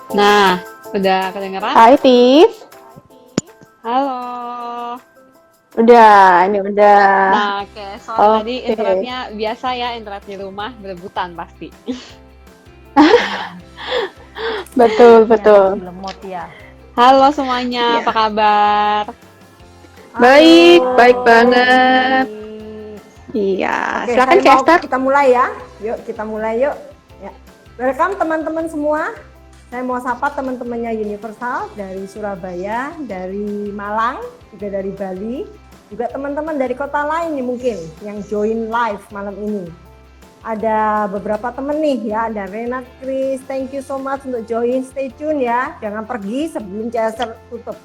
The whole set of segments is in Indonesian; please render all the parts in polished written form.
Nah, udah kedengeran? Hai Tis, Halo. udah, ini udah. Nah, kayak soal tadi Oke, internetnya biasa ya, internet di rumah berebutan pasti. betul, Ini lagi betul. lemot ya. Halo semuanya, apa Iya. kabar? Halo, Baik banget. baik. Iya, Oke, silakan saya Cak mau Esther. kita mulai ya. Yuk, kita mulai yuk. Ya. Welcome teman-teman semua. Saya mau sapa teman-temannya Universal dari Surabaya, dari Malang, juga dari Bali, juga teman-teman dari kota lain nih mungkin yang join live malam ini. Ada beberapa teman nih ya, ada Renat, Chris, thank you so much untuk join. Stay tune ya, jangan pergi sebelum Chester tutup.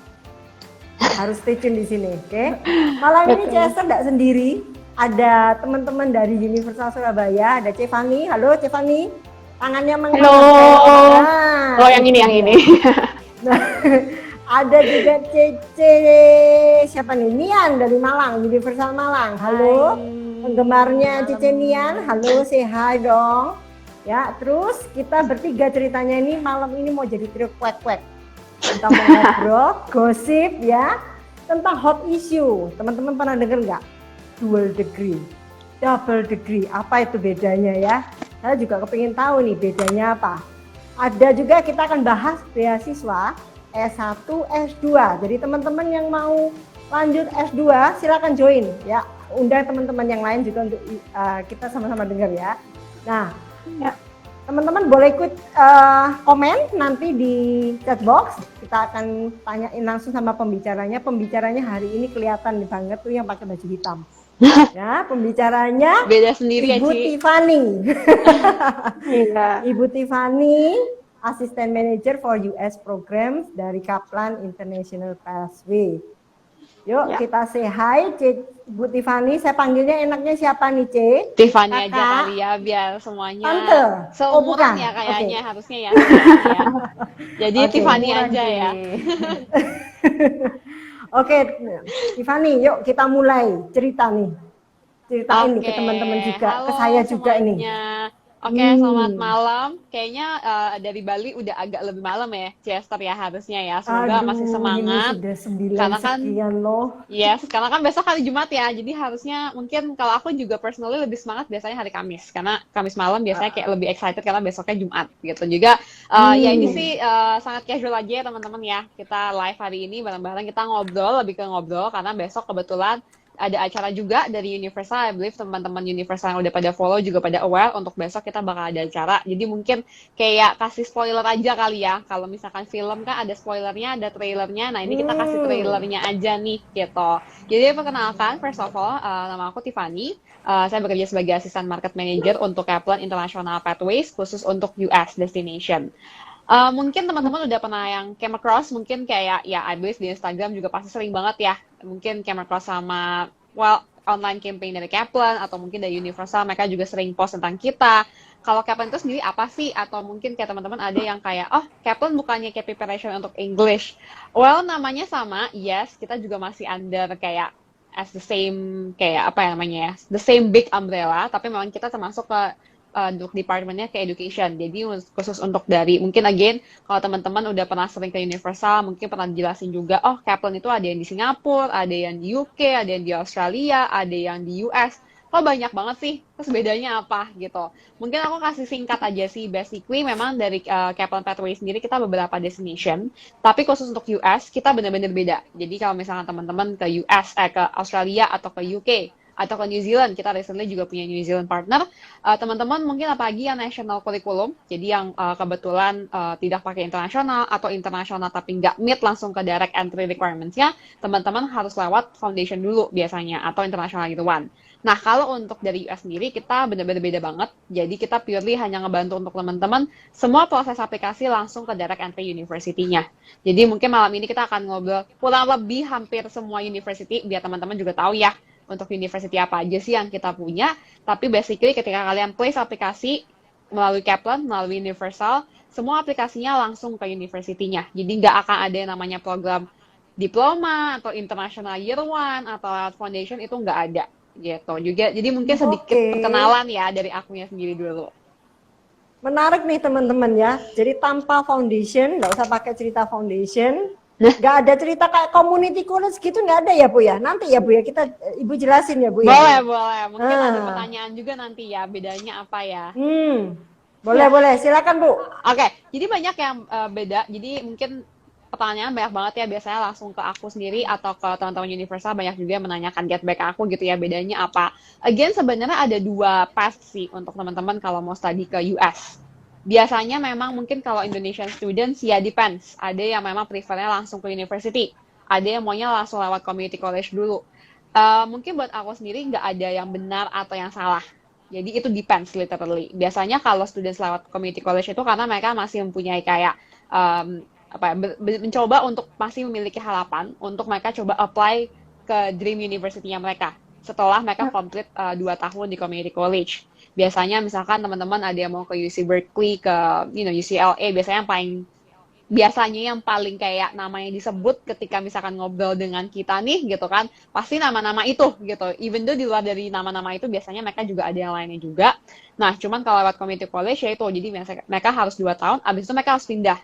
Harus stay tune di sini, oke? Malam ini Betul. Chester tidak sendiri, ada teman-teman dari Universal Surabaya, ada Cevani. Halo Cevani, tangannya Halo. mengangkat. Nah, Oh, yang ini, itu yang dia. ini. Nah, ada juga Cece, siapa nih? Nian dari Malang, Universal Malang. Halo, penggemarnya Cece Nian. Halo, say hi dong. Ya, terus kita bertiga ceritanya ini malam ini mau jadi trio kuek-kuek. Kita mau ngobrol, gosip ya, tentang hot issue. Teman-teman pernah dengar nggak? Dual degree, double degree, apa itu bedanya ya? Saya juga kepingin tahu nih bedanya apa. Ada juga kita akan bahas beasiswa S1, S2. Jadi teman-teman yang mau lanjut S2 silakan join ya. Undang teman-teman yang lain juga untuk kita sama-sama dengar ya. Nah, Ya. teman-teman boleh ikut komen nanti di chat box. Kita akan tanyain langsung sama pembicaranya. Pembicaranya hari ini kelihatan banget tuh yang pakai baju hitam. Ya, pembicaranya Beda sendiri ya, Ibu Ci? Tiffany. Iya. Ibu Tiffany, Assistant Manager for US Programs dari Kaplan International Pathway. Yuk Ya. kita say hi, Bu Tiffany. Saya panggilnya enaknya siapa nih, C? Tiffany aja Kakak, kali ya, biar semuanya tante. Oh seumuran bukan, ya oke. kayaknya, harusnya ya seumuran ya. Jadi Oke. Tiffany Umuran, aja Ci. ya. Oke, Tiffany, yuk kita mulai cerita nih. Ceritain nih ke Oke, teman-teman juga, ke halo saya juga ini. semuanya. Oke, selamat malam. Kayaknya dari Bali udah agak lebih malam ya, Chester ya harusnya ya. Semoga masih Aduh, ini semangat. sudah 9 Karena kan, sekian loh. yes, karena kan besok hari Jumat ya. Jadi harusnya mungkin kalau aku juga personally lebih semangat biasanya hari Kamis. Karena Kamis malam biasanya kayak lebih excited karena besoknya Jumat gitu. Juga ya ini sih sangat casual aja ya teman-teman ya. Kita live hari ini bareng-bareng kita ngobrol, lebih ke ngobrol karena besok kebetulan ada acara juga dari Universal. I believe teman-teman Universal yang udah pada follow juga pada aware untuk besok kita bakal ada acara. Jadi mungkin kayak kasih spoiler aja kali ya. Kalau misalkan film kan ada spoilernya, ada trailernya. Nah ini kita kasih trailernya aja nih gitu. Jadi perkenalkan, first of all, nama aku Tiffany. Saya bekerja sebagai Assistant Market Manager untuk Kaplan International Pathways khusus untuk US Destination. Mungkin teman-teman udah pernah yang came across, mungkin kayak ya I believe di Instagram juga pasti sering banget ya. Mungkin came across sama online campaign dari Kaplan atau mungkin dari Universal, mereka juga sering post tentang kita. Kalau Kaplan itu sendiri apa sih? Atau mungkin kayak teman-teman ada yang kayak, oh Kaplan bukannya kayak preparation untuk English. Well, namanya sama, yes, kita juga masih under kayak as the same, kayak apa ya namanya ya, the same big umbrella, tapi memang kita termasuk ke untuk departmentnya ke education. Jadi khusus untuk dari mungkin again kalau teman-teman udah pernah sering ke Universal mungkin pernah dijelasin juga, oh Kaplan itu ada yang di Singapura, ada yang di UK, ada yang di Australia, ada yang di US. Kok banyak banget sih? Terus bedanya apa gitu? Mungkin aku kasih singkat aja sih. Basically memang dari Kaplan Pathway sendiri kita beberapa destination, tapi khusus untuk US kita benar-benar beda. Jadi kalau misalnya teman-teman ke US, ke Australia atau ke UK atau ke New Zealand, kita recently juga punya New Zealand partner. Teman-teman mungkin apalagi yang national curriculum, jadi yang kebetulan tidak pakai internasional atau internasional tapi nggak meet langsung ke direct entry requirements-nya, teman-teman harus lewat foundation dulu biasanya atau international gitu one. Nah, kalau untuk dari US sendiri, kita benar-benar beda banget. Jadi, kita purely hanya ngebantu untuk teman-teman semua proses aplikasi langsung ke direct entry university-nya. Jadi, mungkin malam ini kita akan ngobrol kurang lebih hampir semua university, biar teman-teman juga tahu ya, untuk university apa aja sih yang kita punya. Tapi basically ketika kalian place aplikasi melalui Kaplan, melalui Universal, semua aplikasinya langsung ke university-nya. Jadi nggak akan ada yang namanya program diploma atau international year one atau foundation, itu nggak ada gitu juga. Jadi mungkin sedikit Oke. perkenalan ya dari akunya sendiri dulu. Menarik nih teman-teman ya. Jadi tanpa foundation, nggak usah pakai cerita foundation. Nggak ada cerita kayak community college gitu, nggak ada ya Bu ya? Nanti ya Bu ya, Ibu jelasin ya Bu ya? Boleh. Mungkin ada pertanyaan juga nanti ya, bedanya apa ya? Boleh. Silakan Bu. Oke, jadi banyak yang beda. Jadi mungkin pertanyaan banyak banget ya, biasanya langsung ke aku sendiri atau ke teman-teman Universal, banyak juga yang menanyakan get back ke aku gitu ya, bedanya apa. Again, sebenarnya ada dua path sih untuk teman-teman kalau mau study ke US. Biasanya memang mungkin kalau Indonesian students ya depends. Ada yang memang prefernya langsung ke university. Ada yang maunya langsung lewat community college dulu. Mungkin buat aku sendiri nggak ada yang benar atau yang salah. Jadi itu depends literally. Biasanya kalau students lewat community college itu karena mereka masih mempunyai kayak mencoba untuk masih memiliki harapan untuk mereka coba apply ke dream university-nya mereka setelah mereka complete 2 tahun di community college. Biasanya misalkan teman-teman ada yang mau ke UC Berkeley, ke UCLA, biasanya yang paling kayak namanya disebut ketika misalkan ngobrol dengan kita nih gitu kan, pasti nama-nama itu gitu. Even though di luar dari nama-nama itu biasanya mereka juga ada yang lainnya juga. Nah, cuman kalau lewat community college ya itu, jadi mereka harus 2 tahun, abis itu mereka harus pindah.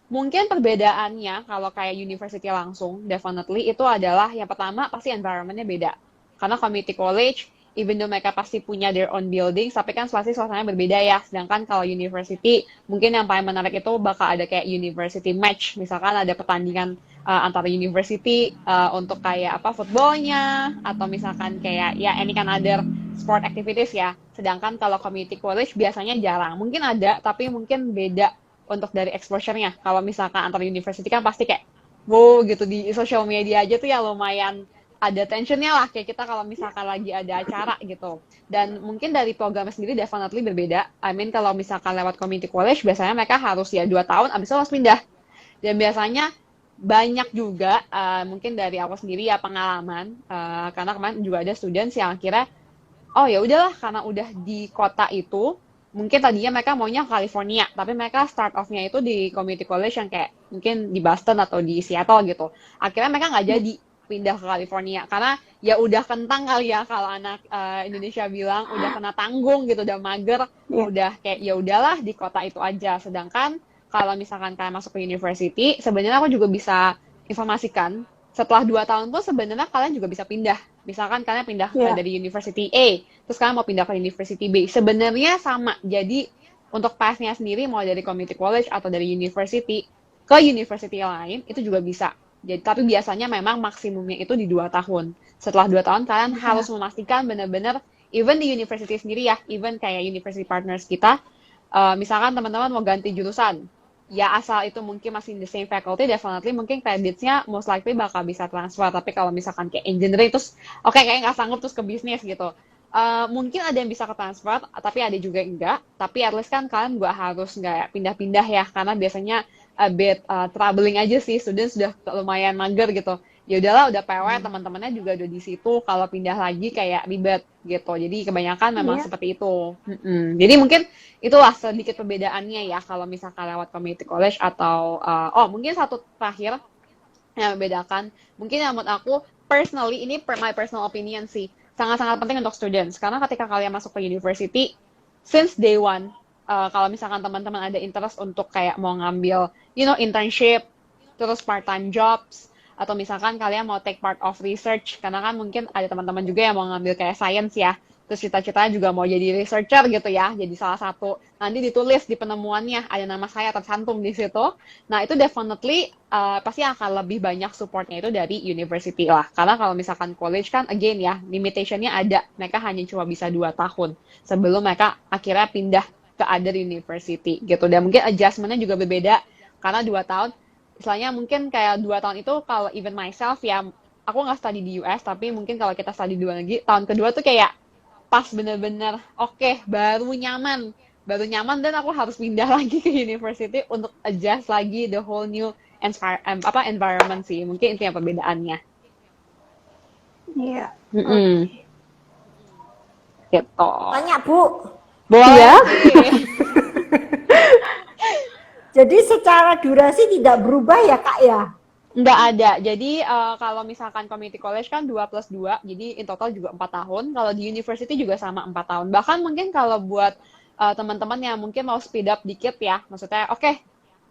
Mungkin perbedaannya kalau kayak university langsung, definitely itu adalah yang pertama pasti environment-nya beda. Karena community college, even though mereka pasti punya their own building, tapi kan pasti suasananya berbeda ya. Sedangkan kalau university, mungkin yang paling menarik itu bakal ada kayak university match. Misalkan ada pertandingan antara university untuk kayak footballnya, atau misalkan kayak ya any kind other sport activities ya. Sedangkan kalau community college biasanya jarang. Mungkin ada, tapi mungkin beda untuk dari exposure-nya. Kalau misalkan antar university kan pasti kayak, wow gitu, di social media aja tuh ya lumayan ada tensionnya lah, kayak kita kalau misalkan lagi ada acara gitu. Dan mungkin dari programnya sendiri definitely berbeda. I mean kalau misalkan lewat community college, biasanya mereka harus ya 2 tahun, abis itu harus pindah. Dan biasanya banyak juga, mungkin dari aku sendiri ya pengalaman, karena kemarin juga ada students yang akhirnya, oh ya udahlah karena udah di kota itu, mungkin tadinya mereka maunya California, tapi mereka start off-nya itu di community college yang kayak mungkin di Boston atau di Seattle gitu. Akhirnya mereka nggak jadi pindah ke California karena ya udah kentang kali ya, kalau anak Indonesia bilang udah kena tanggung gitu, udah mager, udah kayak ya udahlah di kota itu aja. Sedangkan kalau misalkan kalian masuk ke university, sebenarnya aku juga bisa informasikan setelah 2 tahun pun sebenarnya kalian juga bisa pindah. Misalkan kalian pindah dari University A, terus kalian mau pindah ke University B, sebenarnya sama. Jadi untuk path-nya sendiri mau dari community college atau dari university ke university lain itu juga bisa. Jadi tapi biasanya memang maksimumnya itu di 2 tahun. Setelah 2 tahun kalian harus memastikan benar-benar, even di university sendiri ya, even kayak university partners kita, misalkan teman-teman mau ganti jurusan, ya asal itu mungkin masih in the same faculty, definitely mungkin credits-nya most likely bakal bisa transfer. Tapi kalau misalkan kayak engineering terus kayaknya nggak sanggup terus ke bisnis gitu, mungkin ada yang bisa ke transfer, tapi ada juga enggak. Tapi at least kan kalian harus nggak pindah-pindah ya, karena biasanya a bit troubling aja sih, student sudah lumayan mager gitu. Ya udahlah, udah PW, teman-temannya juga udah di situ, kalau pindah lagi kayak ribet gitu. Jadi kebanyakan memang seperti itu. Jadi mungkin itulah sedikit perbedaannya ya kalau misalkan lewat community college atau mungkin satu terakhir yang membedakan, mungkin yang menurut aku personally, ini my personal opinion sih, sangat-sangat penting untuk students. Karena ketika kalian masuk ke university, since day one, kalau misalkan teman-teman ada interest untuk kayak mau ngambil internship, terus part-time jobs, atau misalkan kalian mau take part of research, karena kan mungkin ada teman-teman juga yang mau ngambil kayak science ya, terus cita-citanya juga mau jadi researcher gitu ya, jadi salah satu, nanti ditulis di penemuannya, ada nama saya tercantum di situ. Nah itu definitely pasti akan lebih banyak supportnya itu dari university lah, karena kalau misalkan college kan again ya, limitationnya ada, mereka hanya cuma bisa 2 tahun, sebelum mereka akhirnya pindah ke other university gitu. Dan mungkin adjustment-nya juga berbeda, karena 2 tahun, istilahnya mungkin kayak 2 tahun itu kalau even myself ya, aku nggak study di US, tapi mungkin kalau kita study di luar negeri, tahun kedua tuh kayak pas bener-bener baru nyaman dan aku harus pindah lagi ke university untuk adjust lagi the whole new environment sih. Mungkin itu yang perbedaannya. Iya. Gitu. Tanya Bu. Boleh. Iya. Jadi secara durasi tidak berubah ya Kak ya? Nggak ada. Jadi kalau misalkan community college kan 2+2, jadi in total juga 4 tahun. Kalau di university juga sama 4 tahun. Bahkan mungkin kalau buat teman-teman yang mungkin mau speed up dikit ya, maksudnya oke,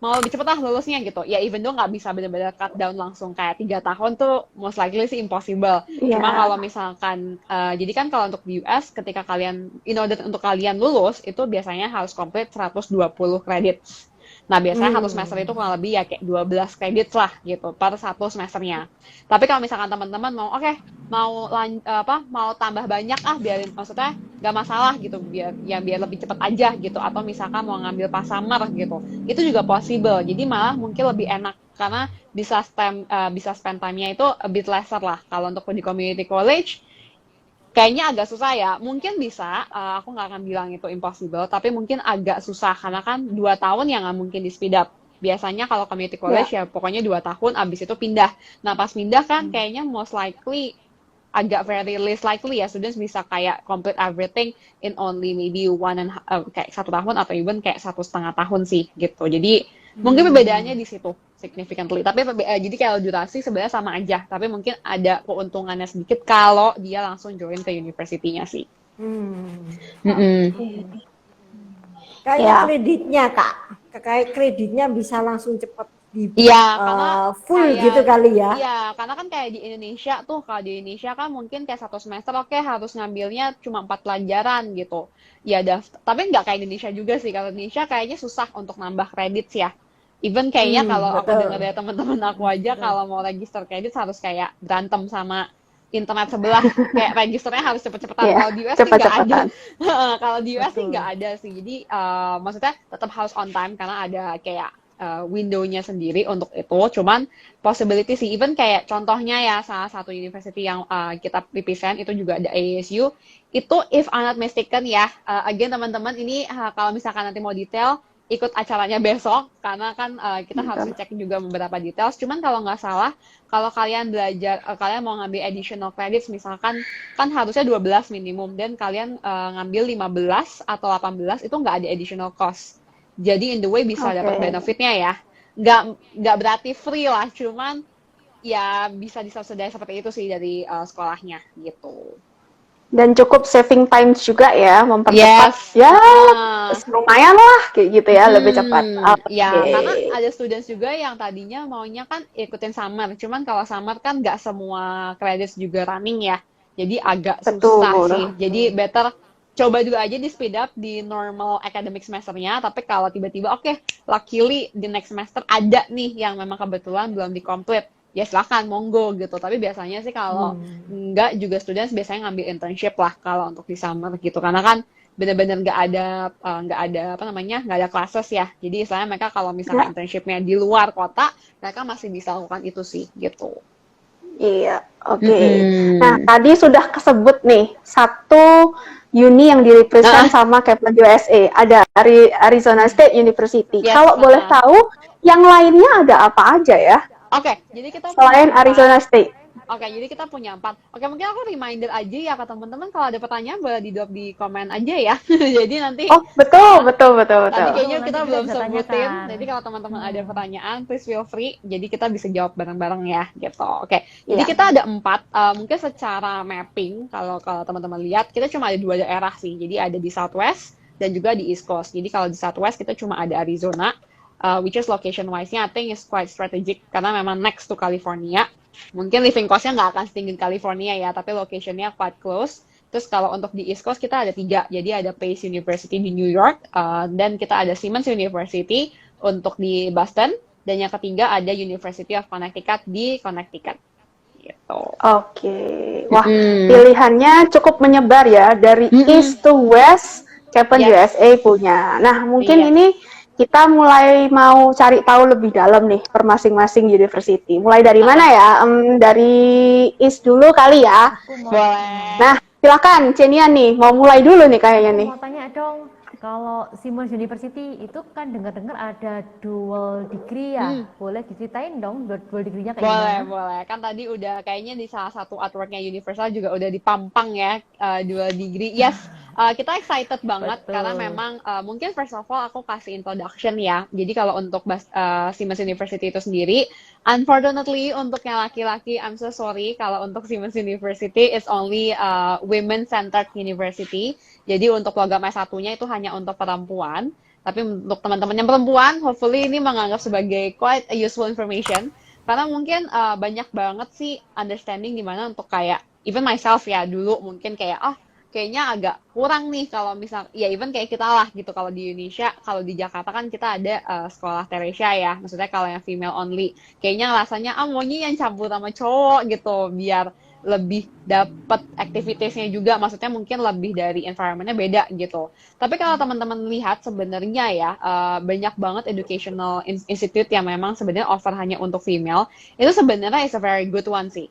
mau lebih cepet lah lulusnya gitu. Ya even though nggak bisa benar-benar cut down langsung kayak 3 tahun tuh most likely sih impossible. Iya. Cuma kalau misalkan, jadi kan kalau untuk di US ketika kalian, in order untuk kalian lulus, itu biasanya harus complete 120 kredit. Nah, biasanya satu semester itu kurang lebih ya kayak 12 kredit lah gitu per satu semesternya. Tapi kalau misalkan teman-teman mau mau tambah banyak biar maksudnya nggak masalah gitu biar lebih cepat aja gitu, atau misalkan mau ngambil pas summer gitu. Itu juga possible. Jadi malah mungkin lebih enak karena bisa spend time-nya itu a bit lesser lah. Kalau untuk di community college kayaknya agak susah ya. Mungkin bisa, aku nggak akan bilang itu impossible, tapi mungkin agak susah karena kan 2 tahun yang nggak mungkin di speed up. Biasanya kalau community college ya pokoknya 2 tahun, abis itu pindah. Nah pas pindah kan kayaknya most likely agak very least likely ya students bisa kayak complete everything in only maybe kayak 1 tahun atau even kayak 1,5 tahun sih gitu. Jadi mungkin perbedaannya di situ significantly. Tapi jadi kalau durasi sebenarnya sama aja, tapi mungkin ada keuntungannya sedikit kalau dia langsung join ke university-nya sih. Kayak kreditnya Kak, kayak kreditnya bisa langsung cepet karena full kayak, gitu kali ya. Iya, karena kan kayak di Indonesia tuh, kalau di Indonesia kan mungkin kayak 1 semester harus ngambilnya cuma 4 pelajaran gitu. Ya tapi nggak kayak Indonesia juga sih. Kalau Indonesia kayaknya susah untuk nambah kredit ya. Even kayaknya kalau aku dengar dari teman-teman aku aja, kalau mau register kredit harus kayak berantem sama internet sebelah, kayak registernya harus cepet-cepetan. Kalau di US sih nggak ada. Kalau di US sih nggak ada sih. Jadi maksudnya tetap harus on time karena ada kayak window-nya sendiri untuk itu. Cuman possibility sih, even kayak contohnya ya salah satu university yang kita represent itu juga ada ASU. Itu if I'm not mistaken ya, again teman-teman ini kalau misalkan nanti mau detail, ikut acaranya besok karena kan kita harus cek juga beberapa details. Cuman kalau nggak salah, kalau kalian belajar, kalian mau ngambil additional credits misalkan, kan harusnya 12 minimum, dan kalian ngambil 15 atau 18 itu nggak ada additional cost. Jadi in the way bisa dapat benefitnya ya. Nggak berarti free lah, cuman ya bisa disubsidize seperti itu sih dari sekolahnya gitu. Dan cukup saving time juga ya, mempercepat lumayan lah kayak gitu ya, lebih cepat. Ya, karena ada students juga yang tadinya maunya kan ikutin summer, cuman kalau summer kan nggak semua credits juga running ya, jadi agak susah sih. Jadi better coba dulu aja di speed up di normal academic semesternya, tapi kalau tiba-tiba luckily di next semester ada nih yang memang kebetulan belum di-complete, ya silahkan monggo gitu. Tapi biasanya sih kalau enggak juga students biasanya ngambil internship lah kalau untuk di summer gitu, karena kan benar-benar nggak ada classes ya. Jadi istilahnya mereka kalau misalnya internshipnya di luar kota, mereka masih bisa lakukan itu sih gitu. Iya, oke. Nah, tadi sudah kesebut nih satu uni yang direpresent sama Kaplan USA, ada Arizona State University. Kalau boleh tahu, yang lainnya ada apa aja ya? Oke, jadi kita selain Arizona State. Oke, jadi kita punya 4. Oke, mungkin aku reminder aja ya ke teman-teman, kalau ada pertanyaan boleh di-drop di komen aja ya. Jadi nanti betul. Tadi kayaknya kita belum sebutin. Jadi kalau teman-teman ada pertanyaan, please feel free. Jadi kita bisa jawab bareng-bareng ya, gitu. Oke. Jadi kita ada 4. Mungkin secara mapping, kalau teman-teman lihat, kita cuma ada 2 daerah sih. Jadi ada di Southwest dan juga di East Coast. Jadi kalau di Southwest kita cuma ada Arizona, which is location-wise-nya I think is quite strategic karena memang next to California. Mungkin living cost-nya nggak akan setinggi California ya, tapi location-nya quite close. Terus kalau untuk di East Coast kita ada 3, jadi ada Pace University di New York, dan kita ada Simmons University untuk di Boston, dan yang ketiga ada University of Connecticut di Connecticut. Gitu. Oke, wah pilihannya cukup menyebar ya, dari East to West, Kaplan USA punya. Nah mungkin ini kita mulai mau cari tahu lebih dalam nih per masing-masing university. Mulai dari mana ya? Dari East dulu kali ya. Boleh. Nah, silakan Cenian nih, mau mulai dulu nih kayaknya nih. Mau tanya dong, kalau Simmons University itu kan dengar-dengar ada dual degree ya. Boleh diceritain dong dual degree-nya kayak gimana? Boleh. Kan tadi udah kayaknya di salah satu artwork-nya Universal juga udah dipampang ya, dual degree. Yes. kita excited banget karena memang mungkin first of all aku kasih introduction ya. Jadi kalau untuk Siemens University itu sendiri, unfortunately untuk yang laki-laki, I'm so sorry kalau untuk Siemens University it's only women-centered university. Jadi untuk program S1-nya itu hanya untuk perempuan. Tapi untuk teman-teman yang perempuan, hopefully ini menganggap sebagai quite a useful information. Karena mungkin banyak banget sih understanding dimana untuk kayak, even myself ya dulu mungkin kayak, kayaknya agak kurang nih kalau misal, ya even kayak kita lah gitu, kalau di Indonesia, kalau di Jakarta kan kita ada sekolah Teresia ya, maksudnya kalau yang female only, kayaknya rasanya maunya yang campur sama cowok gitu, biar lebih dapat activitiesnya juga, maksudnya mungkin lebih dari environmentnya beda gitu. Tapi kalau teman-teman lihat sebenarnya ya, banyak banget educational institute yang memang sebenarnya offer hanya untuk female, itu sebenarnya is a very good one sih.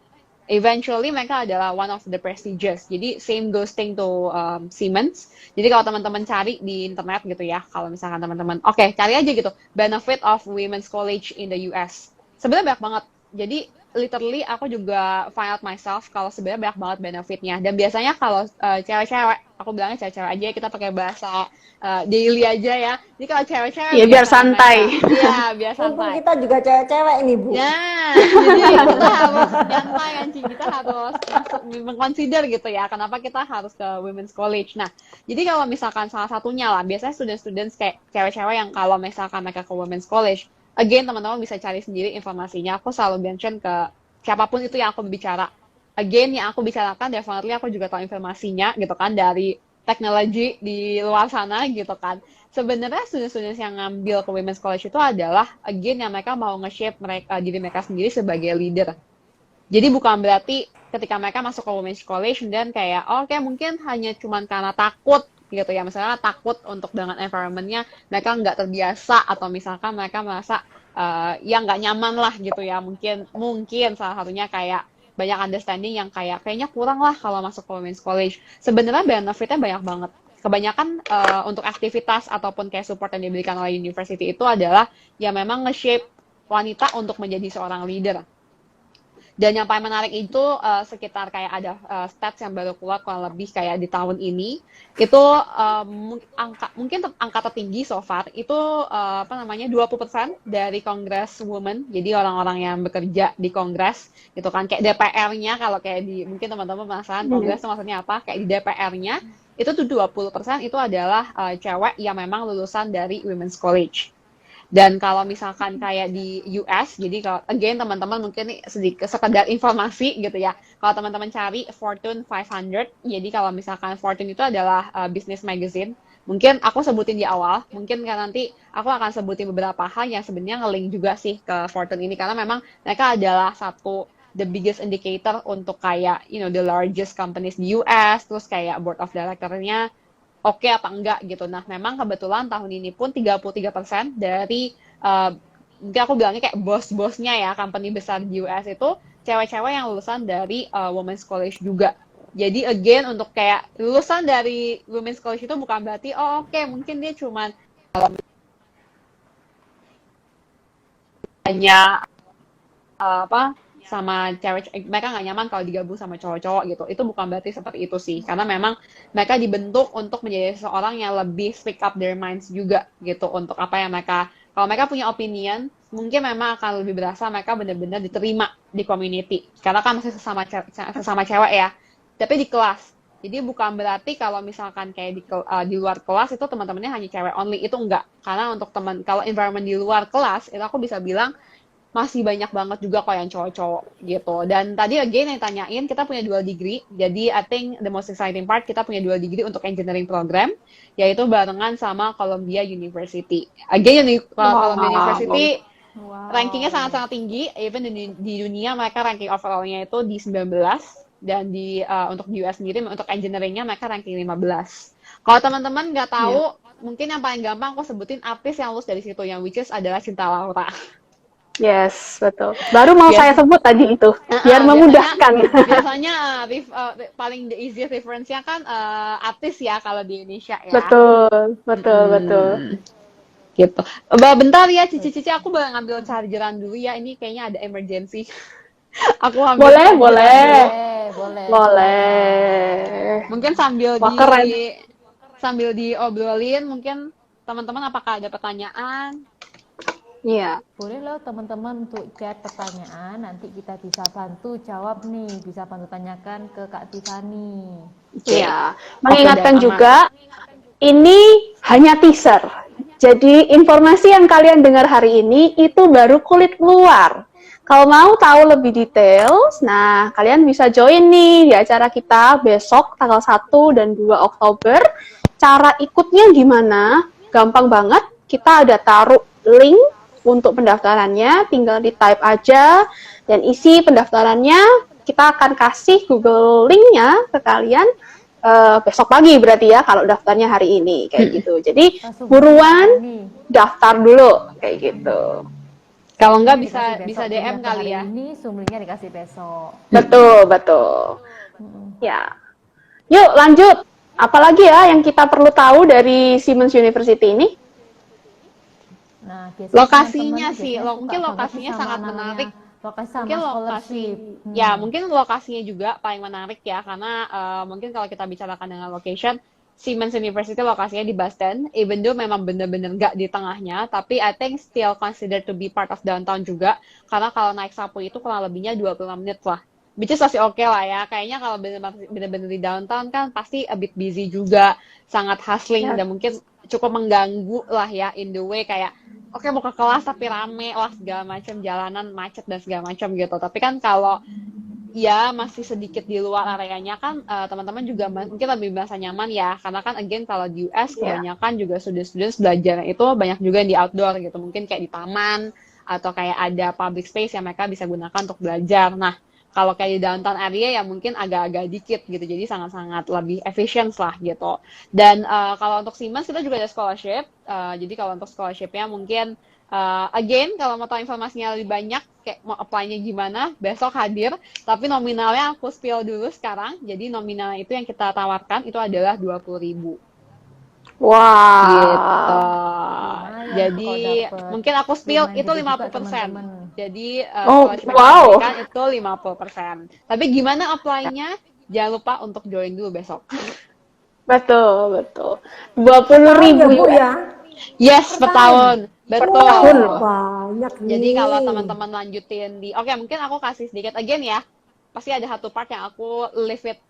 Eventually mereka adalah one of the prestigious. Jadi same goes thing to Siemens. Jadi kalau teman-teman cari di internet gitu ya, kalau misalkan teman-teman, cari aja gitu, benefit of women's college in the US. Sebenarnya banyak banget. Jadi literally aku juga find out myself kalau sebenarnya banyak banget benefitnya. Dan biasanya kalau cewek-cewek, aku bilangnya cewek-cewek aja, kita pakai bahasa daily aja ya. Jadi kalau cewek-cewek ya biar santai. Iya, biar Mumpung santai. kita juga cewek-cewek nih, Bu. Nah, jadi kita harus santai kan, kita harus mengconsider gitu ya, kenapa kita harus ke women's college. Nah, jadi kalau misalkan salah satunya lah, biasanya student-student kayak cewek-cewek yang kalau misalkan mereka ke women's college, again, teman-teman bisa cari sendiri informasinya. Aku selalu mention ke siapapun itu yang aku berbicara. Again, yang aku bicarakan, definitely aku juga tahu informasinya gitu kan, dari teknologi di luar sana gitu kan. Sebenarnya student-student yang ngambil ke women's college itu adalah, again, yang mereka mau nge-shape diri mereka sendiri sebagai leader. Jadi bukan berarti ketika mereka masuk ke women's college dan kayak, mungkin hanya cuman karena takut gitu ya, misalnya takut untuk dengan environment-nya mereka nggak terbiasa, atau misalkan mereka merasa ya nggak nyaman lah gitu ya, mungkin salah satunya kayak banyak understanding yang kayaknya kurang lah kalau masuk ke women's college. Sebenarnya benefitnya banyak banget. Kebanyakan untuk aktivitas ataupun kayak support yang diberikan oleh university itu adalah ya memang nge-shape wanita untuk menjadi seorang leader. Dan yang paling menarik itu sekitar kayak ada stats yang baru keluar kurang lebih kayak di tahun ini, itu mungkin angka tertinggi so far itu 20% dari Congresswomen, jadi orang-orang yang bekerja di Kongres gitu kan, kayak DPR-nya, kalau kayak di, mungkin teman-teman penasaran Kongres itu maksudnya apa, kayak di DPR-nya itu tuh 20% itu adalah cewek yang memang lulusan dari Women's College. Dan kalau misalkan kayak di US, jadi kalau again teman-teman mungkin nih sedikit sekedar informasi gitu ya. Kalau teman-teman cari Fortune 500, jadi kalau misalkan Fortune itu adalah business magazine. Mungkin aku sebutin di awal, mungkin kan nanti aku akan sebutin beberapa hal yang sebenarnya nge-link juga sih ke Fortune ini, karena memang mereka adalah the biggest indicator untuk kayak the largest companies di US, terus kayak board of director-nya oke apa enggak gitu. Nah, memang kebetulan tahun ini pun 33% dari mungkin aku bilangnya kayak bos-bosnya ya, company besar di US itu cewek-cewek yang lulusan dari women's college juga. Jadi again, untuk kayak lulusan dari women's college itu bukan berarti mungkin dia cuman hanya sama cewek, mereka nggak nyaman kalau digabung sama cowok-cowok gitu. Itu bukan berarti seperti itu sih, karena memang mereka dibentuk untuk menjadi seseorang yang lebih speak up their minds juga gitu, untuk apa yang mereka, kalau mereka punya opinion, mungkin memang akan lebih berasa mereka benar-benar diterima di community, karena kan masih sesama cewek ya, tapi di kelas. Jadi bukan berarti kalau misalkan kayak di luar kelas itu teman-temannya hanya cewek only, itu enggak. Karena untuk kalau environment di luar kelas, itu aku bisa bilang masih banyak banget juga kok yang cowok-cowok gitu. Dan tadi again yang tanyain, kita punya dual degree. Jadi I think the most exciting part, kita punya dual degree untuk engineering program, yaitu barengan sama Columbia University. Again, Columbia University rankingnya sangat-sangat tinggi. Even di dunia mereka ranking overall-nya itu di 19. Dan untuk di US sendiri, untuk engineering-nya mereka ranking 15. Kalau teman-teman nggak tahu, mungkin yang paling gampang aku sebutin artis yang lulus dari situ, yang which is adalah Cinta Laura. Yes, betul. Baru mau saya sebut tadi itu, biar memudahkan. Biasanya paling the easiest reference-nya kan artis ya kalau di Indonesia ya. Betul. Gitu. Bentar ya, Cici, aku boleh ngambil chargeran dulu ya. Ini kayaknya ada emergency. Aku ambil Boleh. Mungkin sambil sambil diobrolin, mungkin teman-teman apakah ada pertanyaan? Iya. Boleh loh teman-teman untuk chat pertanyaan, nanti kita bisa bantu jawab nih, bisa bantu tanyakan ke Kak Tiffany. Iya. Mengingatkan Oke, juga, ini hanya teaser. Jadi informasi yang kalian dengar hari ini itu baru kulit luar. Kalau mau tahu lebih detail, nah kalian bisa join nih di acara kita besok tanggal 1 dan 2 Oktober. Cara ikutnya gimana? Gampang banget. Kita ada taruh link untuk pendaftarannya, tinggal di-type aja dan isi pendaftarannya. Kita akan kasih Google Link-nya ke kalian besok pagi berarti ya kalau daftarnya hari ini kayak gitu. Jadi Langsung buruan ini. daftar dulu kayak gitu. Kalau enggak Dikasih bisa besok, DM daftar kali hari ya. Ini Zoom-nya dikasih besok. Betul. Ya. Yuk lanjut. Apalagi ya yang kita perlu tahu dari Siemens University ini? Nah, biasanya Lokasinya teman-teman sih, biasanya suka mungkin banget lokasinya nih sama sangat namanya menarik. lokasi sama Mungkin lokasi, scholarship. ya mungkin lokasinya juga paling menarik ya, karena mungkin kalau kita bicarakan dengan location, Siemens University lokasinya di Boston, even though memang bener-bener nggak di tengahnya, tapi I think still considered to be part of downtown juga, karena kalau naik sapu itu kurang lebihnya 25 menit lah. Which is masih oke lah ya, kayaknya kalau bener-bener di downtown kan pasti a bit busy juga, sangat hustling, dan mungkin cukup mengganggu lah ya, in the way kayak, oke mau ke kelas tapi rame lah segala macam, jalanan macet dan segala macam gitu. Tapi kan kalau ya masih sedikit di luar areanya kan teman-teman juga mungkin lebih merasa nyaman ya, karena kan again kalau di US kebanyakan juga student-student belajar itu banyak juga yang di outdoor gitu, mungkin kayak di taman atau kayak ada public space yang mereka bisa gunakan untuk belajar. Nah kalau kayak di downtown area ya mungkin agak-agak dikit gitu, jadi sangat-sangat lebih efisien lah gitu. Dan kalau untuk Siemens kita juga ada scholarship, jadi kalau untuk scholarshipnya mungkin again, kalau mau tahu informasinya lebih banyak, kayak mau apply-nya gimana, besok hadir. Tapi nominalnya aku spill dulu sekarang. Jadi nominalnya itu yang kita tawarkan itu adalah 20.000. Wah. Gitu. Lumayan Jadi tuh kalau dapet. mungkin aku spill Lumayan itu gede juga 50%. teman-teman. Jadi wow. scholarship yang kita berikan itu 50%. Tapi gimana apply-nya? Jangan lupa untuk join dulu besok. Betul. 20.000 Bu US. ya. Yes, per tahun. Betul. tahun. Banyak nih. Jadi kalau teman-teman lanjutin di, oke mungkin aku kasih sedikit again ya. Pasti ada satu part yang aku leave it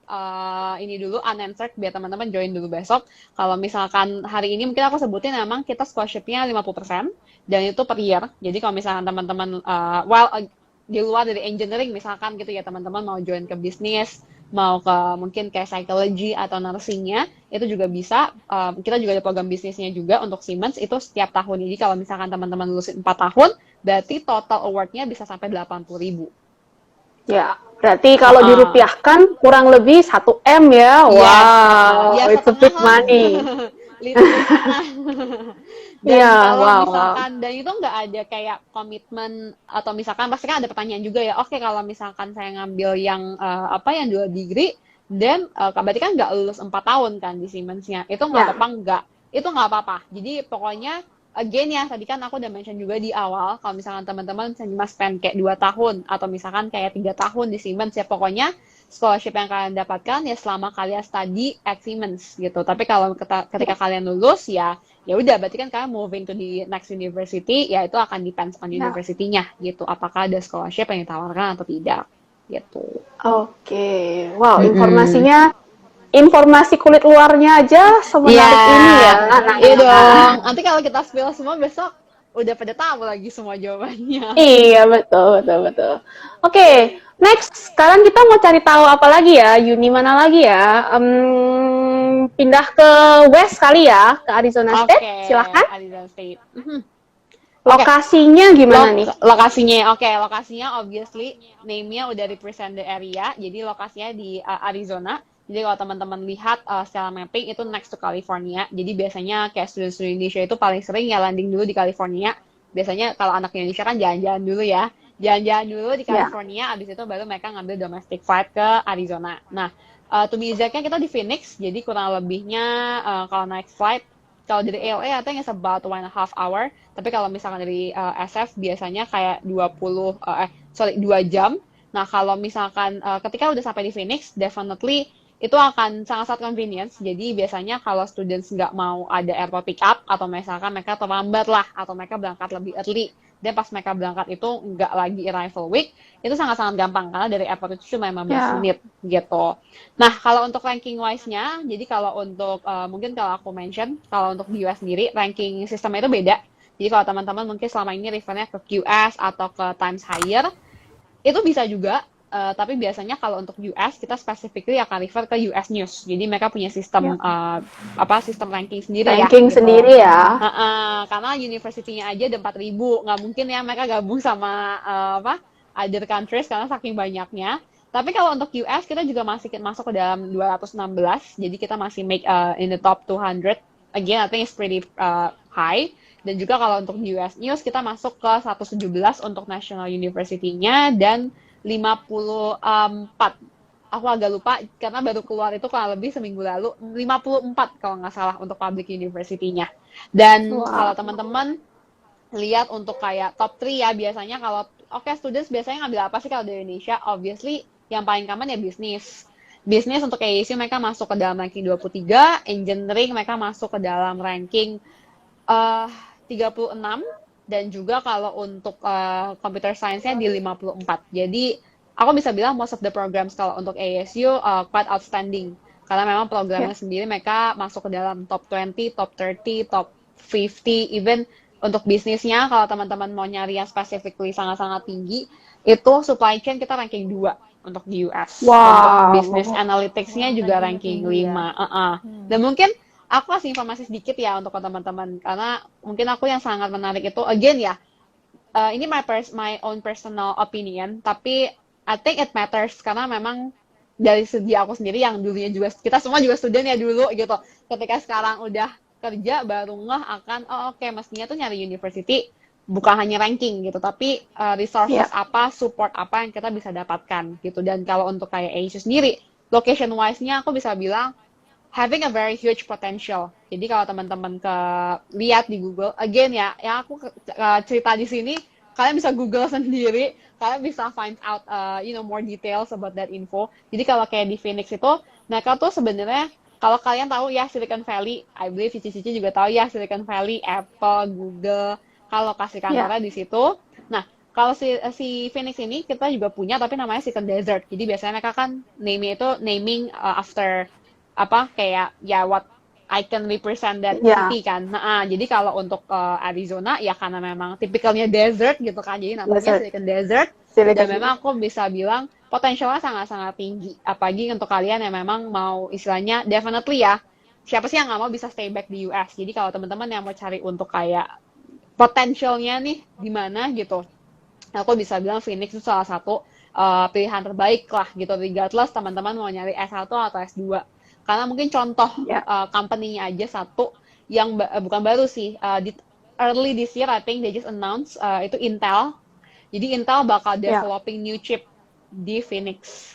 ini dulu unanswered biar teman-teman join dulu besok. Kalau misalkan hari ini mungkin aku sebutin memang kita scholarship-nya 50% dan itu per year. Jadi kalau misalkan teman-teman di luar dari engineering misalkan gitu ya, teman-teman mau join ke bisnis, mau ke mungkin kayak psychology atau nursing-nya, itu juga bisa. Kita juga ada program bisnisnya juga untuk Siemens itu setiap tahun. Jadi kalau misalkan teman-teman lulusin 4 tahun, berarti total award-nya bisa sampai 80.000. Ya, berarti kalau dirupiahkan kurang lebih 1 M ya. Wow, ya, it's a big money. Dan kalau wow. misalkan, dan itu nggak ada kayak komitmen atau misalkan pasti kan ada pertanyaan juga ya, oke kalau misalkan saya ngambil yang yang 2 degree, dan berarti kan nggak lulus 4 tahun kan di Siemens-nya, itu nggak apa-apa, nggak, itu nggak apa-apa. Jadi pokoknya again ya, tadi kan aku udah mention juga di awal, kalau misalkan teman-teman cuma spend kayak 2 tahun, atau misalkan kayak 3 tahun di Siemens, ya pokoknya scholarship yang kalian dapatkan ya selama kalian study at Siemens gitu. Tapi kalau ketika kalian lulus ya udah, berarti kan kalian moving to the next university, ya itu akan depends on university-nya gitu. Apakah ada scholarship yang ditawarkan atau tidak gitu. Oke. Wow, informasi kulit luarnya aja semenarik ini ya. Iya dong. Nanti kalau kita spill semua besok udah pada tahu lagi semua jawabannya. Iya, betul. Oke, next. Sekarang kita mau cari tahu apa lagi ya? Uni mana lagi ya? Pindah ke West kali ya, ke Arizona State. Silakan. Arizona State. Lokasinya gimana nih? Lokasinya obviously name-nya udah represent the area. Jadi lokasinya di Arizona. Jadi kalau teman-teman lihat secara mapping itu next to California. Jadi biasanya kayak student-student Indonesia itu paling sering ya landing dulu di California. Biasanya kalau anak Indonesia kan jalan-jalan dulu ya. Jalan-jalan dulu di California, abis itu baru mereka ngambil domestic flight ke Arizona. Nah, to be exactnya kita di Phoenix, jadi kurang lebihnya kalau naik flight, kalau dari LA I think it's about 1.5 hour. Tapi kalau misalkan dari SF biasanya kayak 2 jam. Nah, kalau misalkan ketika udah sampai di Phoenix, definitely itu akan sangat-sangat convenience. Jadi biasanya kalau students nggak mau ada airport pick up atau misalkan mereka terlambat lah atau mereka berangkat lebih early dan pas mereka berangkat itu nggak lagi arrival week, itu sangat-sangat gampang karena dari airport itu cuma 15 menit gitu. Nah, kalau untuk ranking wise-nya, jadi kalau untuk mungkin kalau aku mention, kalau untuk di US sendiri ranking sistemnya itu beda. Jadi kalau teman-teman mungkin selama ini refernya ke QS atau ke Times Higher, itu bisa juga. Tapi biasanya kalau untuk US kita specifically akan refer ke US News. Jadi mereka punya sistem sistem ranking sendiri ranking gitu. sendiri ya. Karena university-nya aja ada 4.000, nggak mungkin ya mereka gabung sama other countries karena saking banyaknya. Tapi kalau untuk US kita juga masih masuk ke dalam 216. Jadi kita masih make in the top 200. Again, I think it's pretty high. Dan juga kalau untuk US News kita masuk ke 117 untuk national university-nya dan 54. Aku agak lupa karena baru keluar itu kurang lebih seminggu lalu. 54 kalau nggak salah untuk public university-nya. Dan kalau teman-teman lihat untuk kayak top 3 ya, biasanya kalau students biasanya ngambil apa sih kalau di Indonesia? Obviously yang paling common ya bisnis. Bisnis untuk ASU mereka masuk ke dalam ranking 23, engineering mereka masuk ke dalam ranking 36, dan juga kalau untuk computer science-nya di 54. Jadi aku bisa bilang most of the programs kalau untuk ASU quite outstanding. Karena memang programnya sendiri mereka masuk ke dalam top 20, top 30, top 50, even untuk bisnisnya kalau teman-teman mau nyari yang specifically sangat-sangat tinggi, itu supply chain kita ranking 2 untuk di US. Untuk business analytics-nya juga ranking 5. Dan mungkin aku kasih informasi sedikit ya untuk teman-teman, karena mungkin aku yang sangat menarik itu, again ya, ini my own personal opinion, tapi I think it matters, karena memang dari segi aku sendiri yang dulunya juga, kita semua juga student ya dulu gitu, ketika sekarang udah kerja baru ngeh akan, mestinya tuh nyari university, bukan hanya ranking gitu, tapi resources apa, support apa yang kita bisa dapatkan gitu. Dan kalau untuk kayak ASU sendiri, location wise-nya aku bisa bilang, having a very huge potential. Jadi kalau teman-teman lihat di Google, again ya, yang aku cerita di sini, kalian bisa Google sendiri, kalian bisa find out more details about that info. Jadi kalau kayak di Phoenix itu, mereka tuh sebenarnya, kalau kalian tahu ya Silicon Valley, I believe Cici-Cici juga tahu ya Silicon Valley, Apple, Google, kalau lokasi kantornya di situ. Nah, kalau si Phoenix ini kita juga punya, tapi namanya Silicon Desert. Jadi biasanya mereka kan naming after kayak what I can represent that city kan. Nah, jadi kalau untuk Arizona ya karena memang tipikalnya desert gitu kan, jadi namanya Silicon Desert. Dan memang aku bisa bilang potensialnya sangat-sangat tinggi. Apalagi untuk kalian yang memang mau istilahnya definitely ya, siapa sih yang nggak mau bisa stay back di US. Jadi kalau teman-teman yang mau cari untuk kayak potensialnya nih di mana gitu, aku bisa bilang Phoenix itu salah satu pilihan terbaik lah gitu, regardless teman-teman mau nyari S1 atau S2. Karena mungkin contoh company-nya aja satu yang bukan baru sih, di early this year I think they just announced itu Intel. Jadi Intel bakal developing new chip di Phoenix.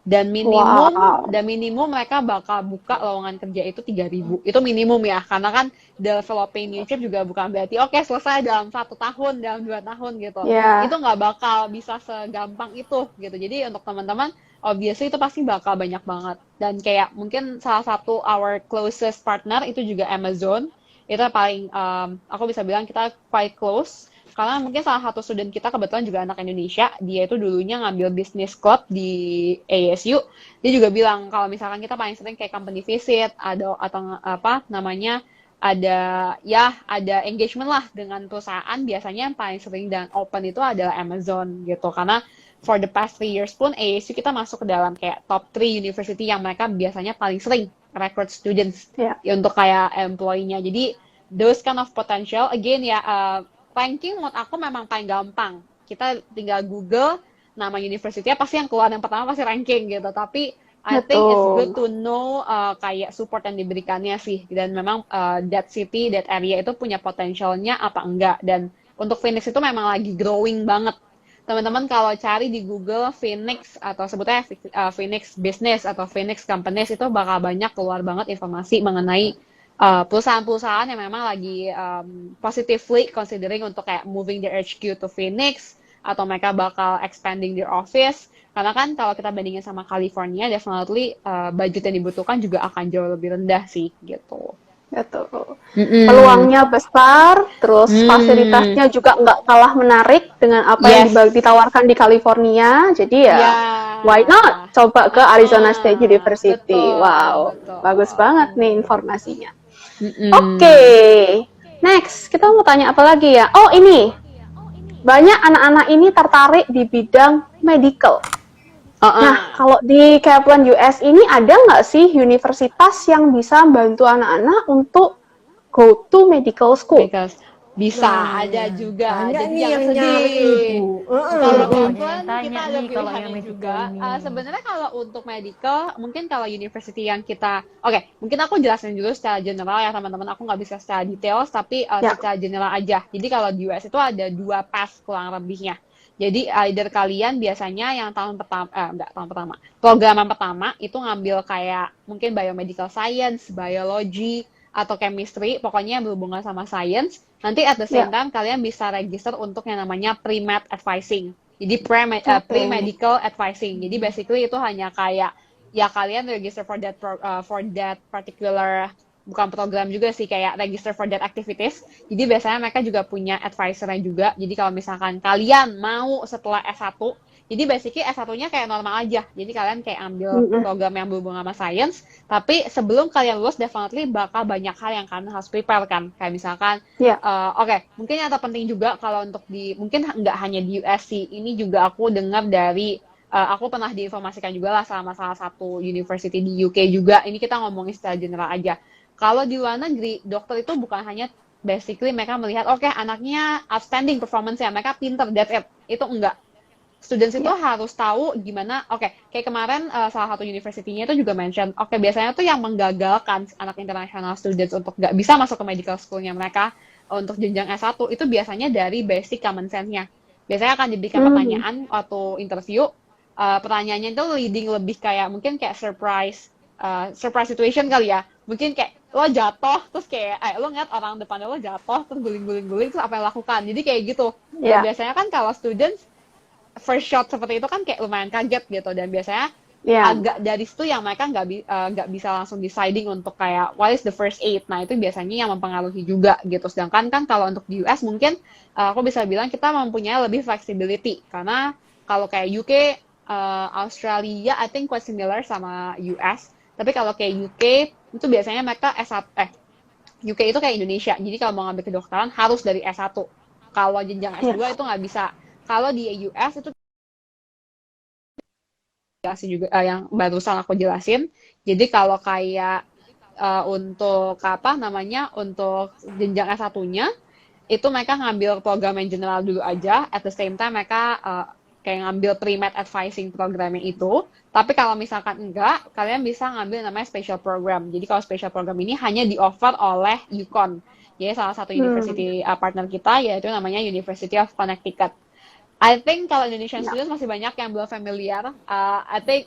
Dan minimum mereka bakal buka lowongan kerja itu 3.000. Itu minimum ya, karena kan developing new chip juga bukan berarti selesai dalam 1 tahun, dalam 2 tahun gitu. Itu nggak bakal bisa segampang itu gitu. Jadi untuk teman-teman, obviously itu pasti bakal banyak banget. Dan kayak mungkin salah satu our closest partner itu juga Amazon. Itu paling aku bisa bilang kita quite close. Karena mungkin salah satu student kita kebetulan juga anak Indonesia, dia itu dulunya ngambil business club di ASU. Dia juga bilang kalau misalkan kita paling sering kayak company visit, atau ada engagement lah dengan perusahaan, biasanya yang paling sering dan open itu adalah Amazon gitu. Karena for the past 3 years pun ASU kita masuk ke dalam kayak top 3 university yang mereka biasanya paling sering record students untuk kayak employee-nya. Jadi those kind of potential, again ya, ranking menurut aku memang paling gampang. Kita tinggal Google nama university-nya, pasti yang keluar yang pertama pasti ranking gitu. Tapi I think it's good to know kayak support yang diberikannya sih. Dan memang that city, that area itu punya potensialnya apa enggak. Dan untuk Phoenix itu memang lagi growing banget. Teman-teman kalau cari di Google Phoenix atau sebutnya Phoenix Business atau Phoenix Companies, itu bakal banyak keluar banget informasi mengenai perusahaan-perusahaan yang memang lagi positively considering untuk kayak moving their HQ to Phoenix, atau mereka bakal expanding their office. Karena kan kalau kita bandingin sama California, definitely budget yang dibutuhkan juga akan jauh lebih rendah sih gitu. Betul. Peluangnya besar, terus fasilitasnya juga nggak kalah menarik dengan apa yang ditawarkan di California. Jadi ya, why not? Coba ke Arizona State University. Wow, bagus banget nih informasinya. Oke, next kita mau tanya apa lagi ya? Oh ini, banyak anak-anak ini tertarik di bidang medical. Nah, kalau di Kaplan US ini ada nggak sih universitas yang bisa bantu anak-anak untuk go to medical school? Bisa, ada juga. Banyak Jadi nih jangan yang sedih. nyari, Bu. Kalau Kaplan Tanya kita ada nih kalau yang pilihannya medical juga. ini. Sebenarnya kalau untuk medical, mungkin kalau university yang kita, mungkin aku jelasin dulu secara general ya teman-teman. Aku nggak bisa secara details, tapi secara general aja. Jadi kalau di US itu ada 2 path kurang lebihnya. Jadi either kalian biasanya yang tahun pertama, program yang pertama itu ngambil kayak mungkin biomedical science, biology, atau chemistry, pokoknya yang berhubungan sama science. Nanti at the same time kalian bisa register untuk yang namanya pre-med advising. Jadi pre-medical advising. Jadi basically itu hanya kayak ya kalian register for that particular, bukan program juga sih, kayak register for that activities. Jadi biasanya mereka juga punya advisornya juga. Jadi kalau misalkan kalian mau setelah S1, jadi basically S1-nya kayak normal aja. Jadi kalian kayak ambil program yang berhubungan sama science, tapi sebelum kalian lulus definitely bakal banyak hal yang kalian harus prepare kan. Kayak misalkan, mungkin yang terpenting juga kalau untuk mungkin nggak hanya di USC, ini juga aku dengar dari, aku pernah diinformasikan juga lah sama salah satu university di UK juga. Ini kita ngomongin secara general aja. Kalau di luar negeri, dokter itu bukan hanya basically mereka melihat, anaknya outstanding performance-nya, mereka pinter, that's it. Itu enggak. Students itu harus tahu gimana, kayak kemarin salah satu university-nya itu juga mention, biasanya tuh yang menggagalkan anak international students untuk nggak bisa masuk ke medical school-nya mereka untuk jenjang S1, itu biasanya dari basic common sense-nya. Biasanya akan diberikan pertanyaan atau interview, pertanyaannya itu leading lebih kayak, mungkin kayak surprise situation kali ya. Mungkin kayak lo jatuh, terus kayak lo ngeliat orang depan lo jatuh, terus guling-guling, terus apa yang lakukan. Jadi kayak gitu. Dan biasanya kan kalau students first shot seperti itu kan kayak lumayan kaget gitu. Dan biasanya agak dari situ yang mereka nggak bisa langsung deciding untuk kayak what is the first aid. Nah itu biasanya yang mempengaruhi juga gitu. Sedangkan kan kalau untuk di US mungkin aku bisa bilang kita mempunyai lebih flexibility. Karena kalau kayak UK, Australia, I think quite similar sama US. Tapi kalau kayak UK itu biasanya mereka UK itu kayak Indonesia. Jadi kalau mau ngambil kedokteran harus dari S1. Kalau jenjang S2 itu nggak bisa. Kalau di US itu jelasin juga yang barusan aku jelasin. Jadi kalau kayak untuk untuk jenjang S1-nya itu mereka ngambil program yang general dulu aja. At the same time mereka kayak ngambil pre-med advising programnya itu. Tapi kalau misalkan enggak, kalian bisa ngambil namanya special program. Jadi kalau special program ini hanya di-offer oleh UConn. Jadi salah satu university partner kita yaitu namanya University of Connecticut. I think kalau Indonesian students masih banyak yang belum familiar. I think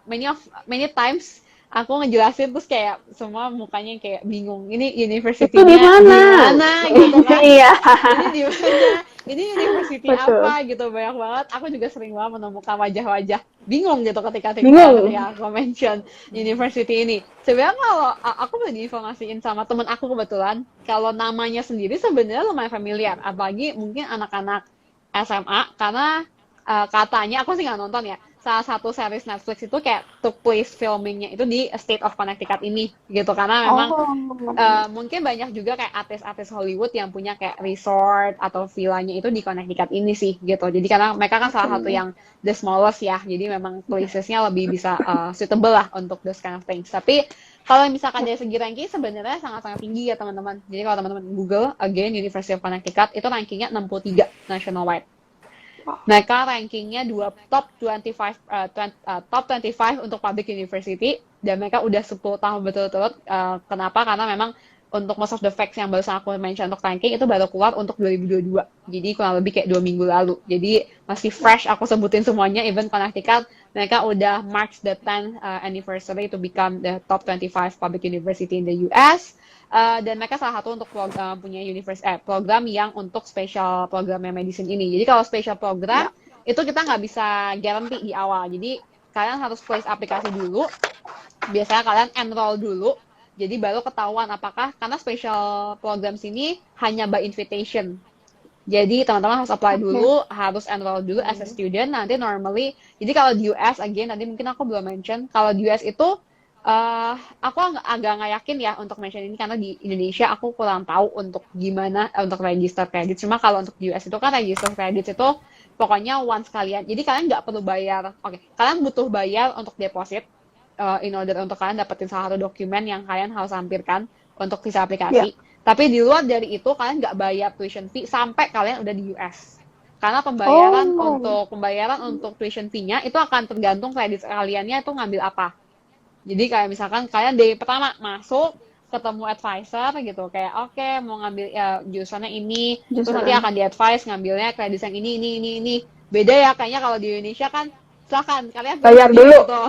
many times aku ngejelasin terus kayak semua mukanya kayak bingung. Ini university-nya di mana gitu kan? Iya. Ini di mana? Ini university apa gitu, banyak banget. Aku juga sering banget menemukan wajah-wajah bingung gitu ketika aku mention university ini. Sebenarnya kalau aku udah diinformasiin sama temen aku kebetulan, kalau namanya sendiri sebenarnya lumayan familiar. Apalagi mungkin anak-anak SMA, karena katanya, aku sih nggak nonton ya, salah satu series Netflix itu kayak took place filmingnya itu di State of Connecticut ini gitu, karena memang mungkin banyak juga kayak artis-artis Hollywood yang punya kayak resort atau villanya itu di Connecticut ini sih gitu. Jadi karena mereka kan salah satu yang the smallest ya, jadi memang placesnya lebih bisa suitable lah untuk those kind of things. Tapi kalau misalkan dari segi ranking sebenarnya sangat-sangat tinggi ya teman-teman. Jadi kalau teman-teman Google again University of Connecticut itu rankingnya 63 nationwide. Mereka rankingnya top 25 untuk public university, dan mereka udah 10 tahun berturut-turut. Kenapa? Karena memang untuk most of the facts yang barusan aku mention untuk ranking itu baru keluar untuk 2022. Jadi kurang lebih kayak 2 minggu lalu. Jadi masih fresh aku sebutin semuanya. Even Connecticut, mereka udah mark the 10th anniversary to become the top 25 public university in the US. Dan mereka salah satu untuk punya program yang untuk special programnya medicine ini. Jadi kalau special program itu kita nggak bisa guarantee di awal. Jadi kalian harus place aplikasi dulu. Biasanya kalian enroll dulu. Jadi baru ketahuan apakah, karena special programs ini hanya by invitation. Jadi teman-teman harus apply dulu, harus enroll dulu as a student. Nanti normally, jadi kalau di US, again, tadi mungkin aku belum mention, kalau di US itu, aku agak nggak yakin ya untuk mention ini, karena di Indonesia aku kurang tahu untuk gimana untuk register credit. Cuma kalau untuk di US itu kan register credit itu pokoknya once kalian, jadi kalian nggak perlu bayar. Oke, kalian butuh bayar untuk deposit, in order untuk kalian dapetin salah satu dokumen yang kalian harus lampirkan untuk visa aplikasi. Tapi di luar dari itu kalian nggak bayar tuition fee sampai kalian udah di US. Karena pembayaran untuk tuition fee-nya itu akan tergantung kredit kaliannya itu ngambil apa. Jadi kayak misalkan kalian dari pertama masuk ketemu advisor gitu, kayak oke, mau ngambil ya jurusannya ini, terus nanti akan di-advise ngambilnya kredit yang ini. Beda ya kayaknya kalau di Indonesia kan silakan kalian bayar dulu gitu.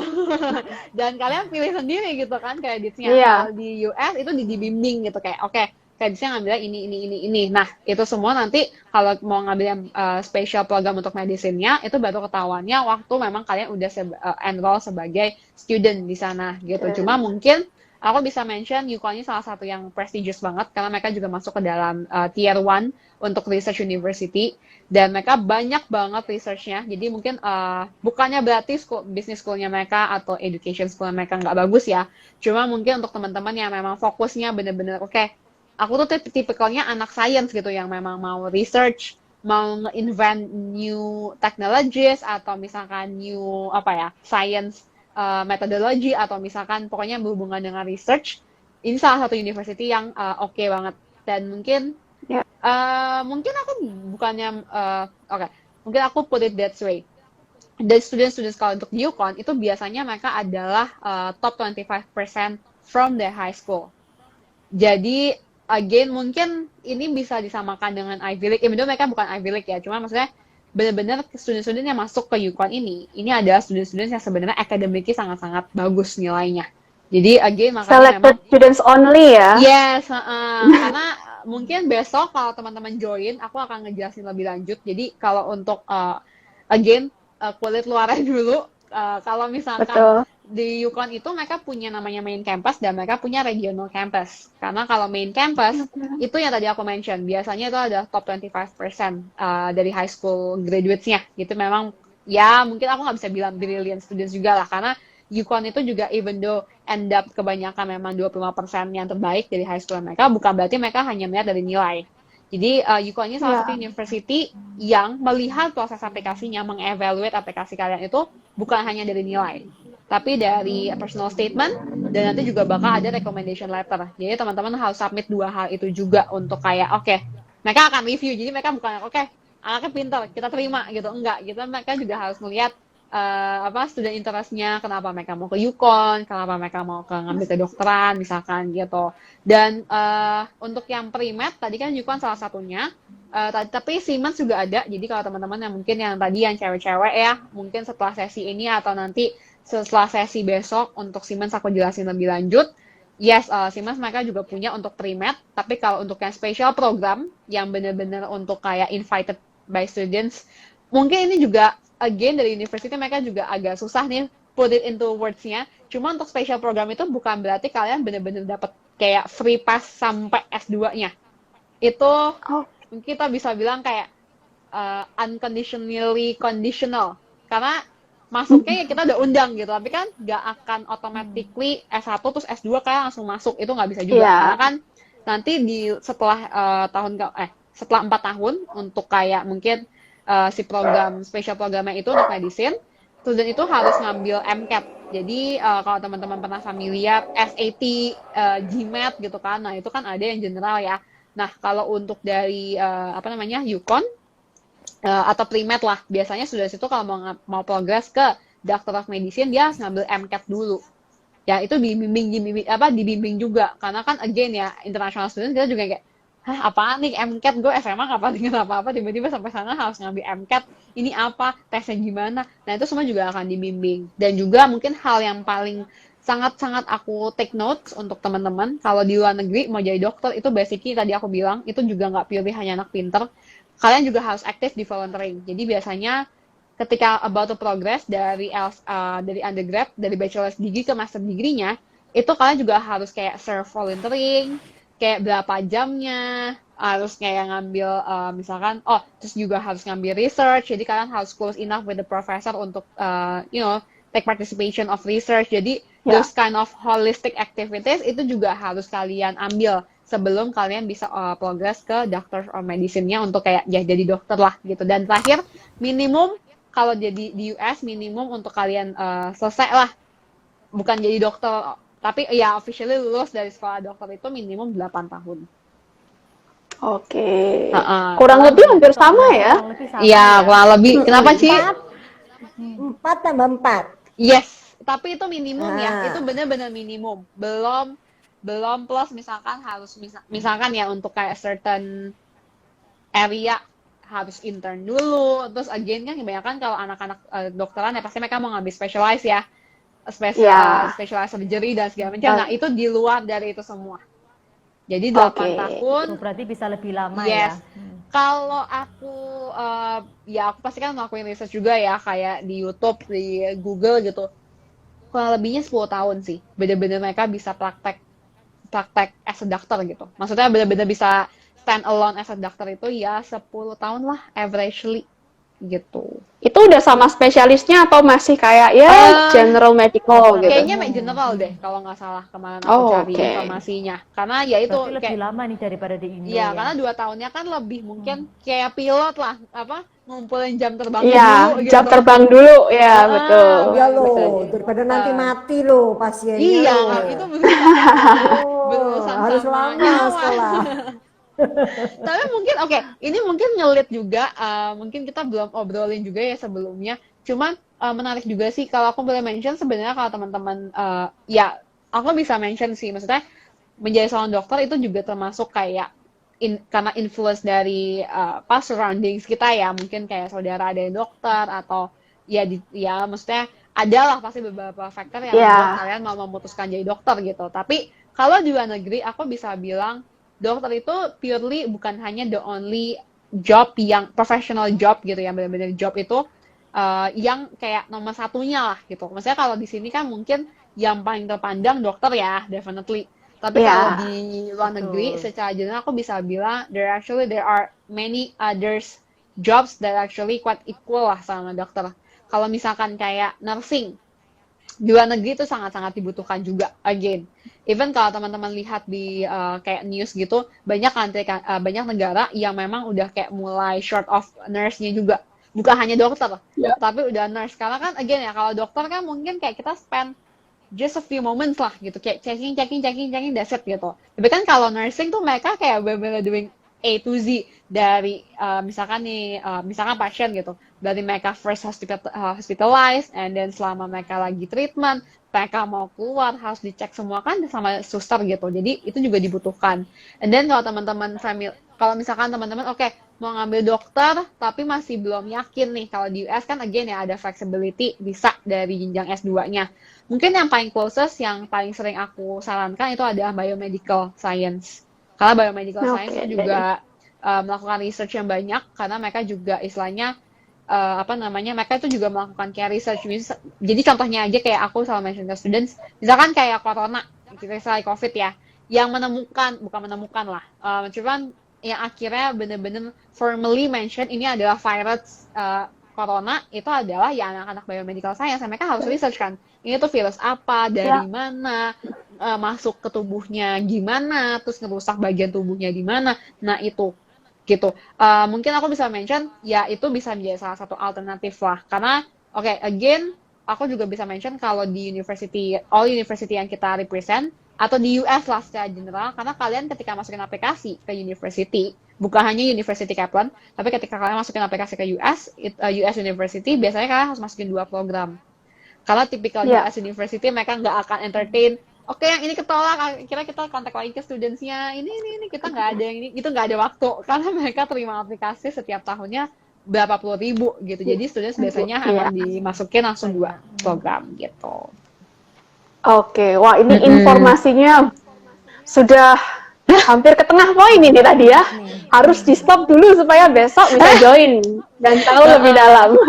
Dan kalian pilih sendiri gitu kan kreditnya. Kalau di US itu dibimbing gitu, kayak oke, kreditnya ngambilnya ini. Nah, itu semua nanti kalau mau ngambil yang special program untuk medicine-nya, itu baru ketahuannya waktu memang kalian udah enroll sebagai student di sana gitu. Cuma mungkin aku bisa mention UConn ini salah satu yang prestigious banget, karena mereka juga masuk ke dalam tier 1 untuk research university, dan mereka banyak banget research-nya. Jadi mungkin bukannya berarti business school-nya mereka atau education school-nya mereka nggak bagus ya. Cuma mungkin untuk teman-teman yang memang fokusnya bener-bener oke, aku tuh tipikalnya anak science gitu, yang memang mau research, mau nge-invent new technologies, atau misalkan new science methodology, atau misalkan pokoknya berhubungan dengan research. Ini salah satu university yang oke banget. Dan mungkin mungkin aku bukannya mungkin aku put it that way. The students kalau untuk UConn itu biasanya mereka adalah top 25% from the high school. Jadi again, mungkin ini bisa disamakan dengan Ivy League. Even though mereka bukan Ivy League ya, cuma maksudnya benar-benar student-student yang masuk ke UConn ini adalah student-student yang sebenarnya akademiknya sangat-sangat bagus nilainya. Jadi again, makanya selected students only ya. Yes, karena mungkin besok kalau teman-teman join, aku akan ngejelasin lebih lanjut. Jadi kalau untuk again, kulit luarnya dulu, kalau misalkan di UConn itu mereka punya namanya main campus dan mereka punya regional campus. Karena kalau main campus itu yang tadi aku mention, biasanya itu ada top 25% dari high school graduates-nya. Gitu memang ya mungkin aku nggak bisa bilang brilliant students juga lah, karena UConn itu juga even though end up kebanyakan memang 25% yang terbaik dari high school mereka, bukan berarti mereka hanya melihat dari nilai. Jadi UConn ini salah satu university yang melihat proses aplikasinya, mengevaluate aplikasi kalian itu bukan hanya dari nilai, tapi dari personal statement, dan nanti juga bakal ada recommendation letter. Jadi teman-teman harus submit 2 hal itu juga untuk kayak mereka akan review. Jadi mereka bukan anaknya pintar kita terima gitu, enggak gitu. Mereka juga harus melihat student interest-nya, kenapa mereka mau ke UConn, kenapa mereka mau ngambil kedokteran misalkan gitu. Dan untuk yang pre-med tadi kan UConn salah satunya, tapi Siemens juga ada. Jadi kalau teman-teman yang mungkin yang tadi yang cewek-cewek ya, mungkin setelah sesi ini atau nanti setelah sesi besok untuk Siemens aku jelasin lebih lanjut. Yes, Siemens mereka juga punya untuk pre-med, tapi kalau untuk yang special program yang benar-benar untuk kayak invited by students, mungkin ini juga again dari university mereka juga agak susah nih put it into words-nya. Cuma untuk special program itu bukan berarti kalian benar-benar dapat kayak free pass sampai S2-nya. Itu kita bisa bilang kayak unconditionally conditional. Karena masuknya ya kita udah undang gitu, tapi kan nggak akan automatically S1 terus S2 kalian langsung masuk, itu nggak bisa juga. Karena kan nanti setelah 4 tahun untuk kayak mungkin si program special programnya itu untuk medicine, student itu harus ngambil MCAT. Jadi kalau teman-teman pernah familiar SAT, GMAT gitu kan, nah itu kan ada yang general ya. Nah kalau untuk dari UConn atau pre-med lah, biasanya student itu kalau mau progress ke Doctor of Medicine dia harus ngambil MCAT dulu. Ya itu dibimbing juga, karena kan again ya international student kita juga kayak apaan nih MCAT, gue SMA nggak pernah dengar apa-apa, tiba-tiba sampai sana harus ngambil MCAT, ini apa, tesnya gimana, nah itu semua juga akan dibimbing. Dan juga mungkin hal yang paling sangat-sangat aku take notes untuk teman-teman, kalau di luar negeri mau jadi dokter, itu basically tadi aku bilang, itu juga nggak purely hanya anak pinter, kalian juga harus aktif di volunteering. Jadi biasanya ketika about to progress dari undergrad, dari bachelor's degree ke master degree-nya, itu kalian juga harus kayak serve volunteering, kayak berapa jamnya, harus kayak ngambil misalkan, terus juga harus ngambil research, jadi kalian harus close enough with the professor untuk, take participation of research, jadi those kind of holistic activities itu juga harus kalian ambil sebelum kalian bisa progress ke doctor or medicine-nya untuk kayak ya jadi dokter lah gitu. Dan terakhir, minimum kalau jadi di US, minimum untuk kalian selesai lah, bukan jadi dokter, tapi ya officially lulus dari sekolah dokter itu minimum 8 tahun. Oke. Kurang lebih hampir sama ya? Iya, kurang lebih. Kenapa sih? 4 tambah 4. Yes, tapi itu minimum ya. Itu benar-benar minimum. Belum plus misalkan harus misalkan ya untuk kayak certain area harus intern dulu. Terus again kan kebanyakan kalau anak-anak dokteran ya pasti mereka mau ngambil specialize ya. Specialized surgery dan segala macam. Nah, itu di luar dari itu semua. Jadi 8 tahun. Berarti bisa lebih lama ya. ya. Kalau aku aku pasti kan ngelakuin research juga ya, kayak di YouTube, di Google gitu. Kurang lebihnya 10 tahun sih. Bener-bener mereka bisa praktek as a doctor gitu. Maksudnya bener-bener bisa stand alone as a doctor itu ya 10 tahun lah averagely gitu. Itu udah sama spesialisnya atau masih kayak general medical gitu? Kayaknya general deh kalau nggak salah kemarin aku cari informasinya. Karena ya itu berarti lebih lama nih daripada di Indo. Iya, karena 2 tahunnya kan lebih mungkin kayak pilot lah, ngumpulin jam terbang dulu gitu. Jam terbang dulu ya, betul. Iya loh, daripada nanti mati loh pasiennya. Iya, itu harus lama sekolah. Tapi mungkin ini mungkin ngelit juga, mungkin kita belum obrolin juga ya sebelumnya. Cuman menarik juga sih kalau aku boleh mention sebenarnya kalau teman-teman aku bisa mention sih, maksudnya menjadi seorang dokter itu juga termasuk kayak karena influence dari surroundings kita ya, mungkin kayak saudara ada yang dokter atau maksudnya adalah pasti beberapa faktor yang membuat kalian mau memutuskan jadi dokter gitu. Tapi kalau di luar negeri aku bisa bilang dokter itu purely bukan hanya the only job yang professional job gitu ya, benar-benar job itu yang kayak nomor satunya lah gitu. Maksudnya kalau di sini kan mungkin yang paling terpandang dokter ya, definitely. Tapi kalau di luar negeri secara general aku bisa bilang there are many others jobs that actually quite equal lah sama dokter. Kalau misalkan kayak nursing di luar negeri itu sangat-sangat dibutuhkan juga. Again, even kalau teman-teman lihat di kayak news gitu, banyak negara yang memang udah kayak mulai short of nurse-nya juga. Bukan hanya dokter, tapi udah nurse. Karena kan again ya, kalau dokter kan mungkin kayak kita spend just a few moments lah gitu, kayak checking, that's it gitu. Tapi kan kalau nursing tuh mereka kayak bener-bener doing A to Z dari misalkan pasien gitu, dari mereka first hospitalized, and then selama mereka lagi treatment, mereka mau keluar harus dicek semua kan sama suster gitu. Jadi itu juga dibutuhkan. And then kalau misalkan teman-teman mau ngambil dokter tapi masih belum yakin nih, kalau di US kan again ya ada flexibility bisa dari jenjang S2-nya. Mungkin yang paling closest, yang paling sering aku sarankan itu adalah biomedical science. Karena biomedical science itu juga melakukan research yang banyak, karena mereka juga istilahnya mereka itu juga melakukan kayak research. Jadi contohnya aja kayak aku selalu mention ke students, misalkan kayak corona, kita COVID ya, yang bukan menemukan lah, cuman yang akhirnya benar-benar formally mention ini adalah virus corona, itu adalah ya anak-anak biomedical science. Mereka harus research kan, ini tuh virus apa, dari mana, masuk ke tubuhnya gimana, terus ngerusak bagian tubuhnya di mana. Nah itu gitu. Mungkin aku bisa mention ya itu bisa menjadi salah satu alternatif lah. Karena again aku juga bisa mention kalau di all university yang kita represent, atau di US lah secara general, karena kalian ketika masukin aplikasi ke university, bukan hanya University Kaplan, tapi ketika kalian masukin aplikasi ke US University, biasanya kalian harus masukin 2 program. Karena tipikal US University mereka nggak akan entertain, yang ini ketolak, kira kita kontak lagi ke studentsnya, ini kita nggak ada yang ini, itu nggak ada waktu, karena mereka terima aplikasi setiap tahunnya berapa puluh ribu gitu. Jadi students biasanya akan dimasukin langsung 2 program gitu. Oke, wah ini informasinya sudah hampir ke tengah poin ini tadi ya. Harus di stop dulu supaya besok bisa join dan tahu lebih dalam.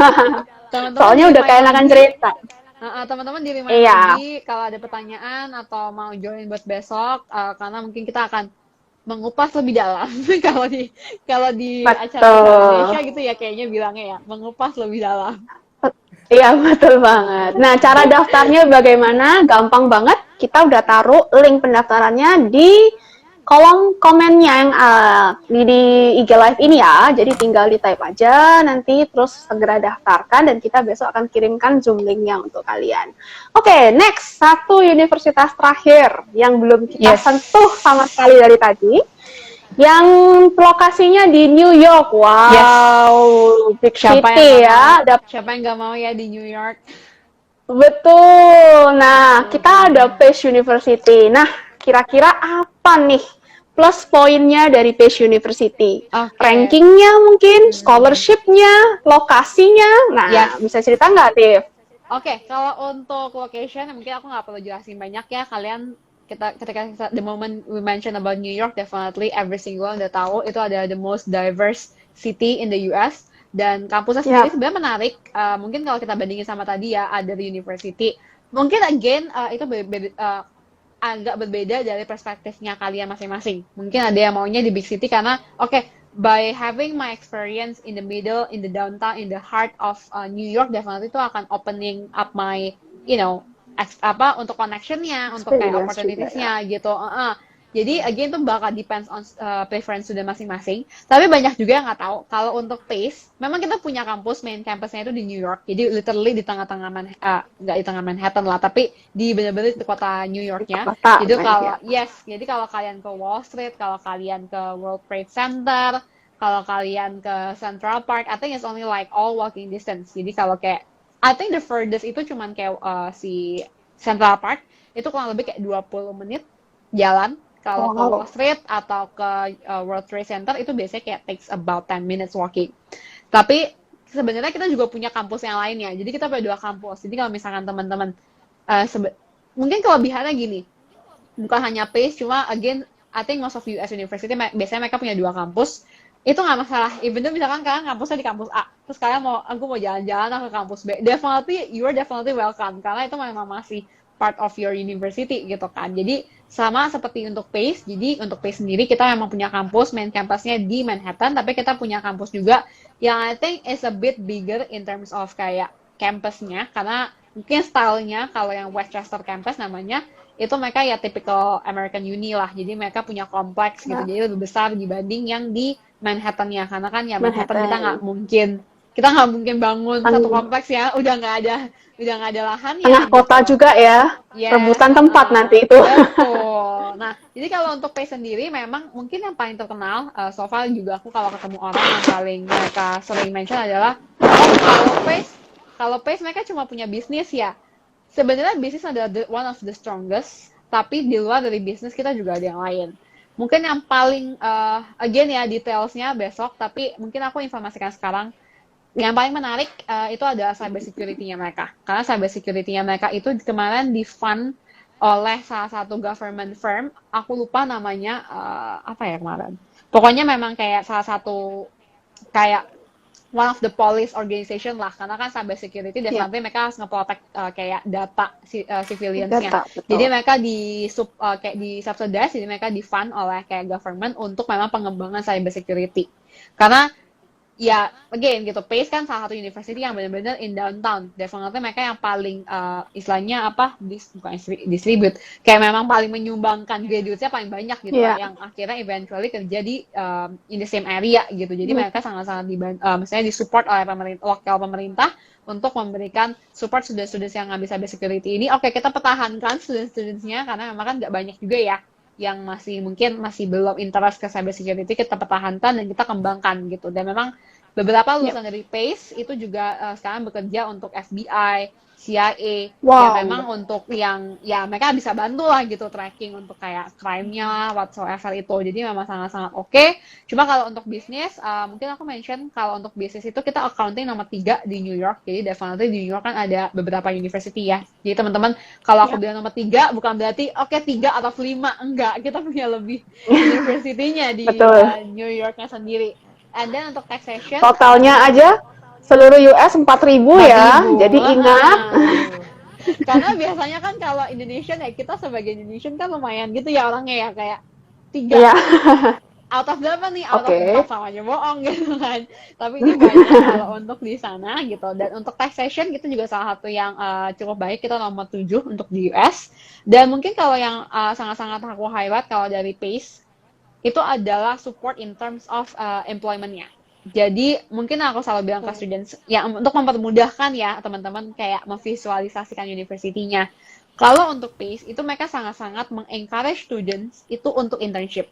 Teman-teman Soalnya udah di-remind keenakan lagi. cerita. Teman-teman di-remind Iya. lagi kalau ada pertanyaan atau mau join buat besok, karena mungkin kita akan mengupas lebih dalam kalau di acara-acara Indonesia Betul. gitu ya kayaknya bilangnya ya, mengupas lebih dalam. Iya, betul banget. Nah, cara daftarnya bagaimana? Gampang banget. Kita udah taruh link pendaftarannya di kolom komennya yang di IG Live ini ya. Jadi tinggal di-type aja nanti terus segera daftarkan dan kita besok akan kirimkan Zoom link-nya untuk kalian. Oke, next. Satu universitas terakhir yang belum kita sentuh sama sekali dari tadi. Yang lokasinya di New York. Wow, big city ya. Siapa yang nggak mau ya di New York? Betul. Nah, kita ada Pace University. Nah, kira-kira apa nih plus poinnya dari Pace University? Rankingnya mungkin, scholarship-nya, lokasinya. Nah, bisa cerita nggak, Tiff? Oke, kalau untuk location, mungkin aku nggak perlu jelasin banyak ya. Kalian ketika the moment we mention about New York, definitely every single one udah tahu itu ada the most diverse city in the US. Dan kampusnya sendiri sebenarnya menarik. Mungkin kalau kita bandingin sama tadi ya, ada the university. Mungkin again itu agak berbeda dari perspektifnya kalian masing-masing. Mungkin ada yang maunya di big city karena by having my experience in the middle, in the downtown, in the heart of New York, definitely itu akan opening up my, untuk connection-nya, untuk kayak opportunities-nya gitu. Jadi again tuh bakal depends on preference sudah masing-masing. Tapi banyak juga yang nggak tahu kalau untuk Pace, memang kita punya kampus, main campusnya itu di New York. Jadi literally di tengah-tengah nggak di tengah Manhattan lah, tapi di benar-benar di kota New York-nya. Jadi kalau kalian ke Wall Street, kalau kalian ke World Trade Center, kalau kalian ke Central Park, I think it's only like all walking distance. Jadi kalau kayak I think the furthest itu cuman kayak si Central Park itu kurang lebih kayak 20 menit jalan. Kalau ke Wall Street atau ke World Trade Center itu biasanya kayak takes about 10 minutes walking. Tapi sebenarnya kita juga punya kampus yang lainnya. Jadi kita punya 2 kampus. Jadi kalau misalkan teman-teman mungkin kelebihannya gini. Bukan hanya Pace, cuma again I think most of US University biasanya mereka punya 2 kampus. Itu nggak masalah. Even though misalkan kalian kampusnya di kampus A, terus kalian aku mau jalan-jalan ke kampus B, you are definitely welcome karena itu memang masih part of your university gitu kan. Jadi sama seperti untuk Pace. Jadi untuk Pace sendiri kita memang punya kampus, main campusnya di Manhattan, tapi kita punya kampus juga yang I think is a bit bigger in terms of kayak campusnya, karena mungkin stylenya kalau yang Westchester campus namanya itu mereka ya typical American Uni lah. Jadi mereka punya kompleks gitu. Jadi lebih besar dibanding yang di Manhattan-nya, karena kan ya Manhattan kita nggak mungkin bangun satu kompleks ya, udah nggak ada lahan ya. Tengah kota juga ya, rebutan tempat nanti itu. Betul. Nah, jadi kalau untuk Pace sendiri memang mungkin yang paling terkenal, so far juga aku kalau ketemu orang yang paling mereka sering mention adalah kalau Pace mereka cuma punya bisnis ya. Sebenarnya bisnis adalah one of the strongest, tapi di luar dari bisnis kita juga ada yang lain. Mungkin yang paling, again ya, detailsnya besok, tapi mungkin aku informasikan sekarang. Yang paling menarik itu adalah cyber security-nya mereka. Karena cyber security-nya mereka itu kemarin di-fund oleh salah satu government firm. Aku lupa namanya, apa ya kemarin. Pokoknya memang kayak salah satu, kayak one of the police organization lah. Karena kan cyber security, definitely mereka harus nge-protect kayak data civilians-nya. Jadi mereka kayak di-subsidize, jadi mereka di-fund oleh kayak government untuk memang pengembangan cyber security. Karena ya, again gitu, Pace kan salah satu university yang benar-benar in downtown. Definitely mereka yang paling istilahnya apa, bukan distribute, kayak memang paling menyumbangkan graduate-nya paling banyak gitu, yang akhirnya eventually kerja di in the same area gitu. Jadi mereka sangat-sangat misalnya disupport oleh lokal pemerintah untuk memberikan support student-student yang ngambil cyber security ini. Oke, kita pertahankan student-studentnya karena memang kan nggak banyak juga ya yang mungkin masih belum interest ke cyber security, kita pertahankan dan kita kembangkan gitu. Dan memang beberapa lulusan dari Pace itu juga sekarang bekerja untuk FBI, CIA, ya memang untuk yang ya mereka bisa bantu lah gitu tracking untuk kayak crime-nya whatsoever itu. Jadi memang sangat-sangat oke. Cuma kalau untuk bisnis, mungkin aku mention kalau untuk bisnis itu kita accounting nomor 3 di New York. Jadi definitely di New York kan ada beberapa university ya. Jadi teman-teman kalau aku bilang nomor 3 bukan berarti 3 atau 5, enggak. Kita punya lebih university-nya di New York-nya sendiri. And then untuk taxation totalnya aja seluruh US 4.000 ya. 4.000. Jadi ingat. Karena biasanya kan kalau Indonesian ya, kita sebagai Indonesian kan lumayan gitu ya orangnya ya, kayak 3 Iya. out of berapa nih? Out of Oke. 4 sama aja bohong gitu kan. Tapi ini banyak kalau untuk di sana gitu. Dan untuk taxation itu juga salah satu yang cukup baik, kita nomor 7 untuk di US. Dan mungkin kalau yang sangat-sangat aku highlight kalau dari PACE itu adalah support in terms of employment-nya. Jadi mungkin aku selalu bilang ke students ya, untuk mempermudahkan ya teman-teman kayak memvisualisasikan university-nya. Kalau untuk PACE itu mereka sangat-sangat mengencourage students itu untuk internship.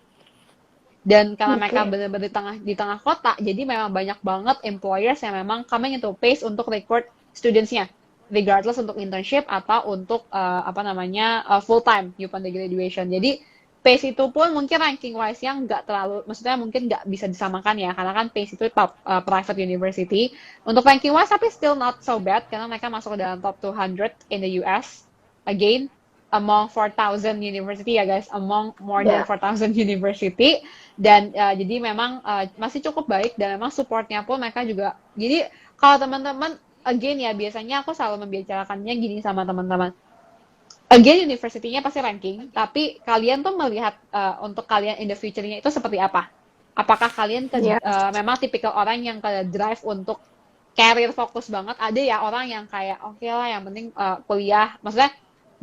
Dan karena mereka benar-benar di tengah kota, jadi memang banyak banget employers yang memang coming into PACE untuk recruit students-nya, regardless untuk internship atau untuk full time upon the graduation. Jadi PACE itu pun mungkin ranking wise yang nggak terlalu, maksudnya mungkin nggak bisa disamakan ya, karena kan PACE itu top private university. Untuk ranking wise tapi still not so bad, karena mereka masuk ke dalam top 200 in the US. Again, among 4,000 university ya guys, among more than 4,000 university. Dan jadi memang masih cukup baik, dan memang supportnya pun mereka juga. Jadi kalau teman-teman, again ya, biasanya aku selalu membicarakannya gini sama teman-teman. Again, university-nya pasti ranking, tapi kalian tuh melihat untuk kalian in the future-nya itu seperti apa? Apakah kalian memang tipikal orang yang ke drive untuk career fokus banget? Ada ya orang yang kayak oke lah, yang penting kuliah, maksudnya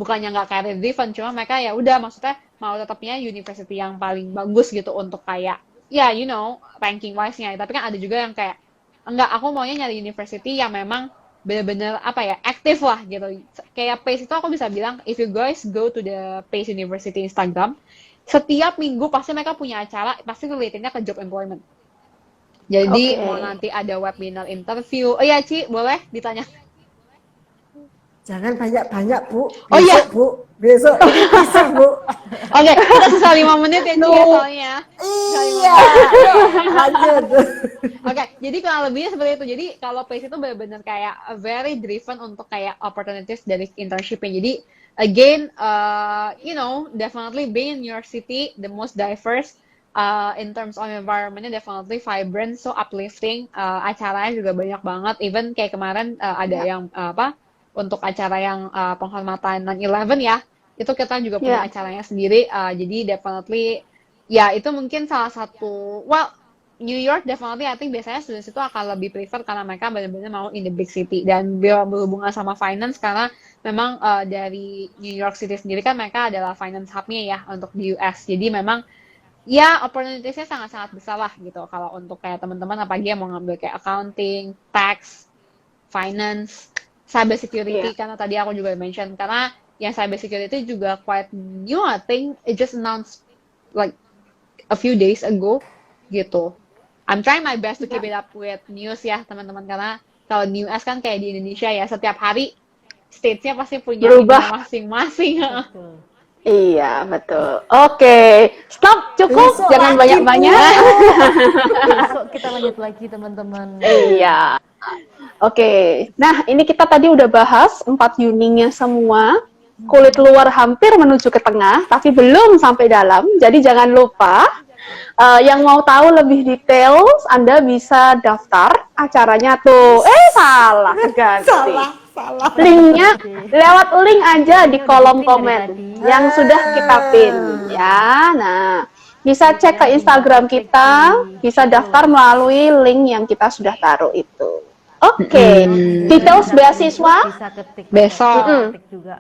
bukannya nggak career driven, cuma mereka ya udah, maksudnya mau tetapnya university yang paling bagus gitu untuk kayak ya ranking wise-nya. Tapi kan ada juga yang kayak enggak, aku maunya nyari university yang memang benar-benar aktif lah gitu. Kayak PACE itu aku bisa bilang, if you guys go to the PACE University Instagram, setiap minggu pasti mereka punya acara, pasti related-nya ke job employment. Jadi mau nanti ada webinar interview. Oh iya Ci, boleh ditanya? Jangan banyak-banyak Bu. Oh iya Bu, besok bisa Bu. Oke, kita sisa 5 menit ya Ci ya soalnya. Iya, lanjut. Oke, jadi kurang lebihnya seperti itu. Jadi kalau PACE itu benar-benar kayak very driven untuk kayak opportunities dari internship-nya. Jadi again, definitely being in your city, the most diverse in terms of environment-nya definitely vibrant, so uplifting. Acaranya juga banyak banget. Even kayak kemarin ada yang untuk acara yang penghormatan 9/11 ya, itu kita juga punya acaranya sendiri. Jadi definitely ya itu mungkin salah satu, New York definitely I think biasanya students itu akan lebih prefer karena mereka benar-benar mau in the big city, dan berhubungan sama finance karena memang dari New York City sendiri kan mereka adalah finance hub-nya ya untuk di US. Jadi memang ya opportunity-nya sangat-sangat besar lah gitu kalau untuk kayak teman-teman apalagi yang mau ngambil kayak accounting, tax, finance, cyber security, karena tadi aku juga mention, karena yang cyber security juga quite new, I think it just announced like a few days ago gitu. I'm trying my best to keep it up with news ya teman-teman, karena kalau di US kan kayak di Indonesia ya, setiap hari stage-nya pasti punya masing-masing. Iya, betul. Oke, stop, cukup, besok jangan banyak-banyak. Besok kita lanjut lagi teman-teman. Iya. Oke, nah ini kita tadi udah bahas 4 uningnya semua. Kulit luar hampir menuju ke tengah, tapi belum sampai dalam. Jadi jangan lupa, yang mau tahu lebih detail, Anda bisa daftar acaranya tuh. Salah, ganti. Salah. Linknya lewat link aja di kolom komen yang sudah kita pin ya. Nah, bisa cek ke Instagram kita, bisa daftar melalui link yang kita sudah taruh itu. Oke, details beasiswa besok.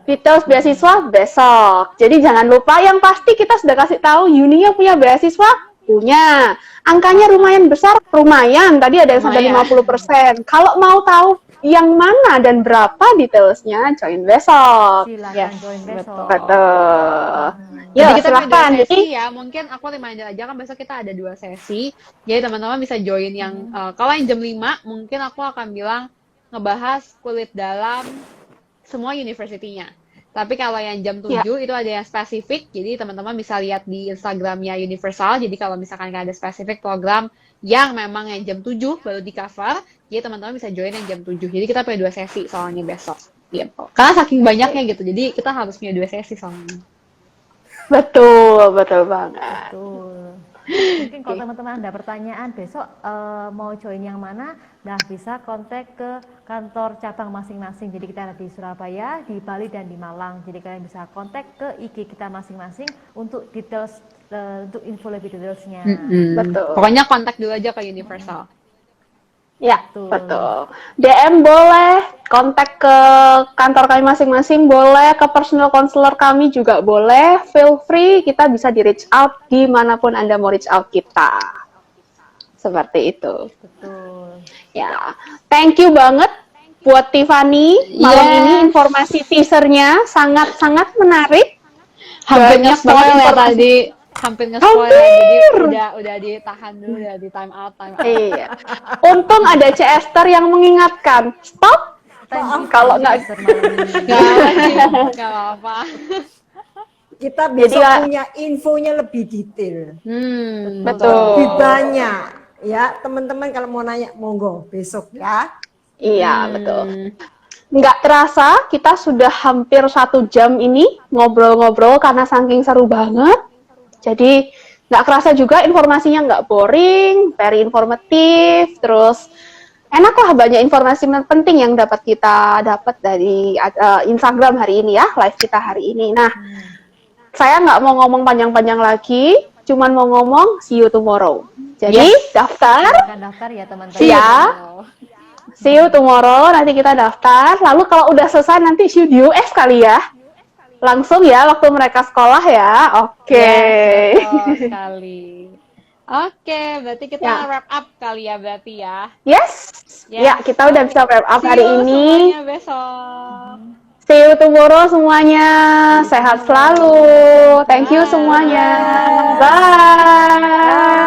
Details beasiswa besok. Jadi jangan lupa, yang pasti kita sudah kasih tahu Unia punya beasiswa, punya. Angkanya lumayan besar, lumayan. Tadi ada yang sampai 50%. Kalau mau tahu yang mana dan berapa detailsnya, join besok. Silakan join besok. Betul. Ya, Ya, kita silakan. ada 2 sesi ya. Mungkin aku reminder aja kan besok kita ada 2 sesi. Jadi teman-teman bisa join yang kalau yang jam 5 mungkin aku akan bilang ngebahas kulit dalam semua university-nya. Tapi kalau yang jam 7 itu ada yang spesifik. Jadi teman-teman bisa lihat di Instagramnya Universal. Jadi kalau misalkan ada spesifik program yang memang yang jam 7 baru di cover, jadi teman-teman bisa join yang jam 7. Jadi kita punya 2 sesi soalnya besok. Gitu. Karena saking banyaknya gitu. Jadi kita harus punya 2 sesi soalnya. Betul banget. Betul. Mungkin kalau teman-teman ada pertanyaan besok mau join yang mana, nah bisa kontak ke kantor cabang masing-masing. Jadi kita ada di Surabaya, di Bali, dan di Malang. Jadi kalian bisa kontak ke IG kita masing-masing untuk details, untuk info lebih detailsnya. Betul. Pokoknya kontak dulu aja ke Universal. Ya, Betul. betul. DM boleh, kontak ke kantor kami masing-masing boleh, ke personal counselor kami juga boleh. Feel free, kita bisa di reach out dimanapun Anda mau reach out kita. Seperti itu. Betul. Ya, thank you banget buat Tiffany. Malam ini informasi teasernya sangat-sangat menarik. Hampir Banyak nge-spoil banget ya informasi. tadi. Hampir nge-spoil ya, jadi udah ditahan dulu, udah di time out. Iya. Untung ada Chester yang mengingatkan. Stop. Kalau nggak Nggak apa-apa. Kita besok Jadi, punya infonya lebih detail. betul. Lebih banyak. Ya, teman-teman kalau mau nanya, monggo besok ya. Iya, betul. Nggak terasa, kita sudah hampir 1 jam ini ngobrol-ngobrol karena saking seru banget. Jadi, nggak kerasa juga informasinya nggak boring, very informatif, terus enak lah, banyak informasi penting yang dapat kita dapat dari Instagram hari ini ya, live kita hari ini. Nah, saya nggak mau ngomong panjang-panjang lagi, cuman mau ngomong see you tomorrow. Jadi, daftar. Silakan daftar ya teman-teman. Ya. See you tomorrow, nanti kita daftar. Lalu kalau udah selesai nanti see you di US kali ya. Langsung ya waktu mereka sekolah ya. Oke. Yes, betul sekali. Oke, berarti kita Ya. wrap up kali ya berarti ya. Yes. Yes. Ya, kita udah bisa wrap up hari ini. Semuanya besok. See you tomorrow semuanya. Sehat selalu. Thank you semuanya. Bye.